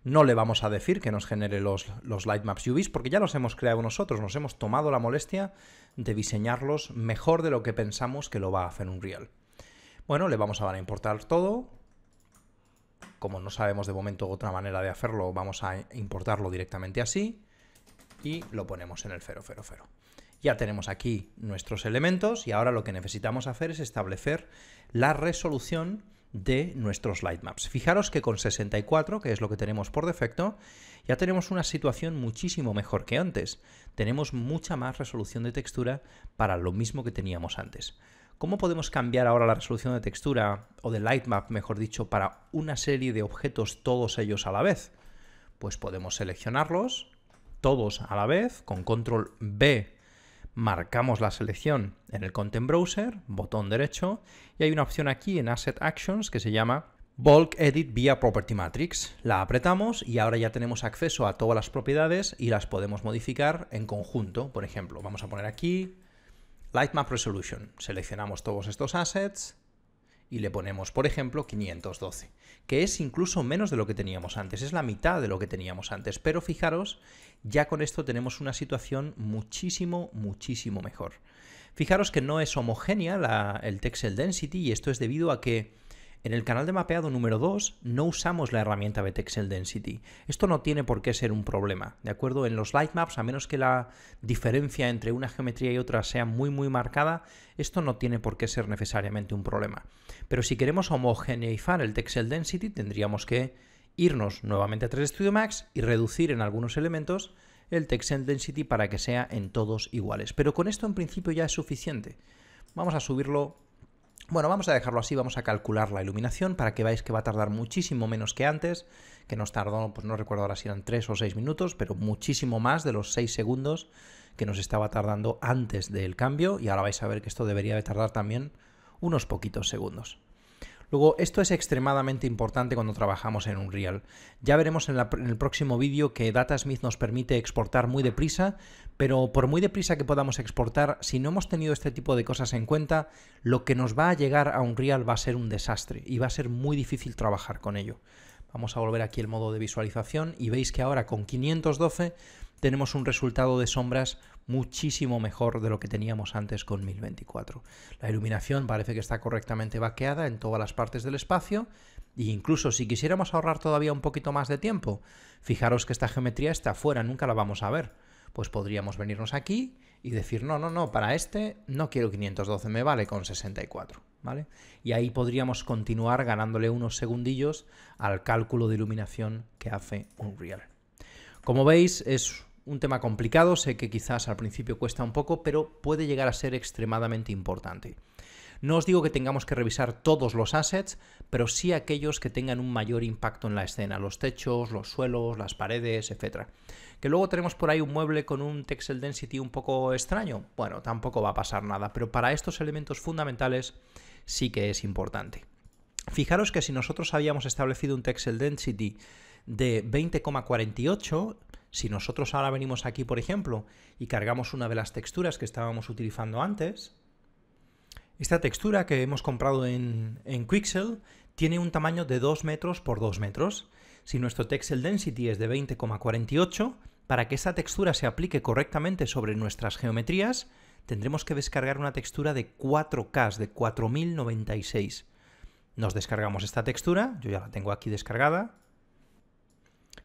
No le vamos a decir que nos genere los lightmaps UVs porque ya los hemos creado nosotros, nos hemos tomado la molestia de diseñarlos mejor de lo que pensamos que lo va a hacer Unreal. Bueno, le vamos a dar a importar todo. Como no sabemos de momento otra manera de hacerlo, vamos a importarlo directamente así y lo ponemos en el 000. Ya tenemos aquí nuestros elementos y ahora lo que necesitamos hacer es establecer la resolución de nuestros lightmaps. Fijaros que con 64, que es lo que tenemos por defecto, ya tenemos una situación muchísimo mejor que antes. Tenemos mucha más resolución de textura para lo mismo que teníamos antes. ¿Cómo podemos cambiar ahora la resolución de textura, o de lightmap, mejor dicho, para una serie de objetos, todos ellos a la vez? Pues podemos seleccionarlos todos a la vez, con control B marcamos la selección en el Content Browser, botón derecho, y hay una opción aquí en Asset Actions que se llama Bulk Edit via Property Matrix. La apretamos y ahora ya tenemos acceso a todas las propiedades y las podemos modificar en conjunto. Por ejemplo, vamos a poner aquí Lightmap Resolution. Seleccionamos todos estos assets y le ponemos, por ejemplo, 512, que es incluso menos de lo que teníamos antes, es la mitad de lo que teníamos antes, pero fijaros, ya con esto tenemos una situación muchísimo mejor. Fijaros que no es homogénea el Texel Density y esto es debido a que en el canal de mapeado número 2 no usamos la herramienta de Texel Density. Esto no tiene por qué ser un problema, ¿de acuerdo? En los lightmaps, a menos que la diferencia entre una geometría y otra sea muy marcada, esto no tiene por qué ser necesariamente un problema. Pero si queremos homogeneizar el Texel Density, tendríamos que irnos nuevamente a 3D Studio Max y reducir en algunos elementos el Texel Density para que sea en todos iguales. Pero con esto en principio ya es suficiente. Vamos a subirlo. Bueno, vamos a dejarlo así, vamos a calcular la iluminación para que veáis que va a tardar muchísimo menos que antes, que nos tardó, pues no recuerdo ahora si eran 3 o 6 minutos, pero muchísimo más de los 6 segundos que nos estaba tardando antes del cambio, y ahora vais a ver que esto debería de tardar también unos poquitos segundos. Luego, esto es extremadamente importante cuando trabajamos en Unreal. Ya veremos en el próximo vídeo que Datasmith nos permite exportar muy deprisa, pero por muy deprisa que podamos exportar, si no hemos tenido este tipo de cosas en cuenta, lo que nos va a llegar a Unreal va a ser un desastre y va a ser muy difícil trabajar con ello. Vamos a volver aquí al modo de visualización y veis que ahora con 512 tenemos un resultado de sombras muchísimo mejor de lo que teníamos antes con 1024. La iluminación parece que está correctamente vaqueada en todas las partes del espacio e incluso si quisiéramos ahorrar todavía un poquito más de tiempo, fijaros que esta geometría está fuera, nunca la vamos a ver. Pues podríamos venirnos aquí y decir, no, para este no quiero 512, me vale con 64, ¿vale? Y ahí podríamos continuar ganándole unos segundillos al cálculo de iluminación que hace Unreal. Como veis, es un tema complicado, sé que quizás al principio cuesta un poco, pero puede llegar a ser extremadamente importante. No os digo que tengamos que revisar todos los assets, pero sí aquellos que tengan un mayor impacto en la escena, los techos, los suelos, las paredes, etc. Que luego tenemos por ahí un mueble con un Texel Density un poco extraño, bueno, tampoco va a pasar nada, pero para estos elementos fundamentales sí que es importante. Fijaros que si nosotros habíamos establecido un Texel Density de 20,48, si nosotros ahora venimos aquí, por ejemplo, y cargamos una de las texturas que estábamos utilizando antes, esta textura que hemos comprado en Quixel tiene un tamaño de 2 metros por 2 metros. Si nuestro Texel Density es de 20,48, para que esa textura se aplique correctamente sobre nuestras geometrías, tendremos que descargar una textura de 4K, de 4096. Nos descargamos esta textura, yo ya la tengo aquí descargada,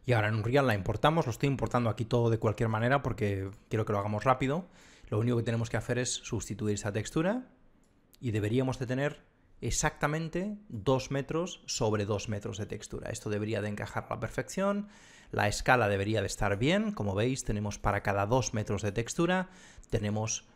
y ahora en Unreal la importamos. Lo estoy importando aquí todo de cualquier manera porque quiero que lo hagamos rápido. Lo único que tenemos que hacer es sustituir esta textura y deberíamos de tener exactamente 2 metros sobre 2 metros de textura. Esto debería de encajar a la perfección. La escala debería de estar bien. Como veis, tenemos para cada 2 metros de textura, tenemos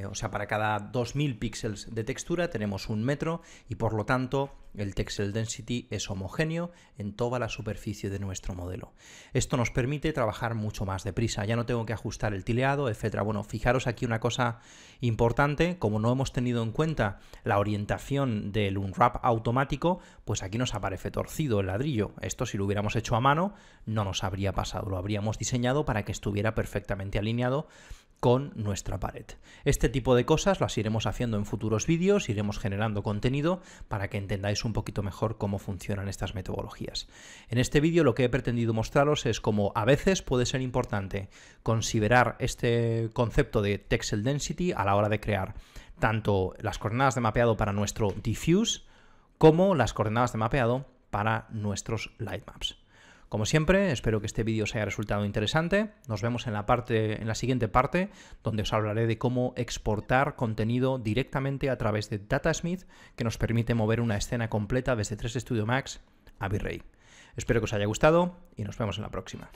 o sea, para cada 2000 píxeles de textura tenemos 1 metro y por lo tanto el Texel Density es homogéneo en toda la superficie de nuestro modelo. Esto nos permite trabajar mucho más deprisa, ya no tengo que ajustar el tileado, etc. Bueno, fijaros aquí una cosa importante, como no hemos tenido en cuenta la orientación del unwrap automático, pues aquí nos aparece torcido el ladrillo. Esto si lo hubiéramos hecho a mano no nos habría pasado, lo habríamos diseñado para que estuviera perfectamente alineado con nuestra pared. Este tipo de cosas las iremos haciendo en futuros vídeos, iremos generando contenido para que entendáis un poquito mejor cómo funcionan estas metodologías. En este vídeo lo que he pretendido mostraros es cómo a veces puede ser importante considerar este concepto de Texel Density a la hora de crear tanto las coordenadas de mapeado para nuestro diffuse como las coordenadas de mapeado para nuestros lightmaps. Como siempre, espero que este vídeo os haya resultado interesante. Nos vemos en la siguiente parte, donde os hablaré de cómo exportar contenido directamente a través de Datasmith, que nos permite mover una escena completa desde 3ds Studio Max a V-Ray. Espero que os haya gustado y nos vemos en la próxima.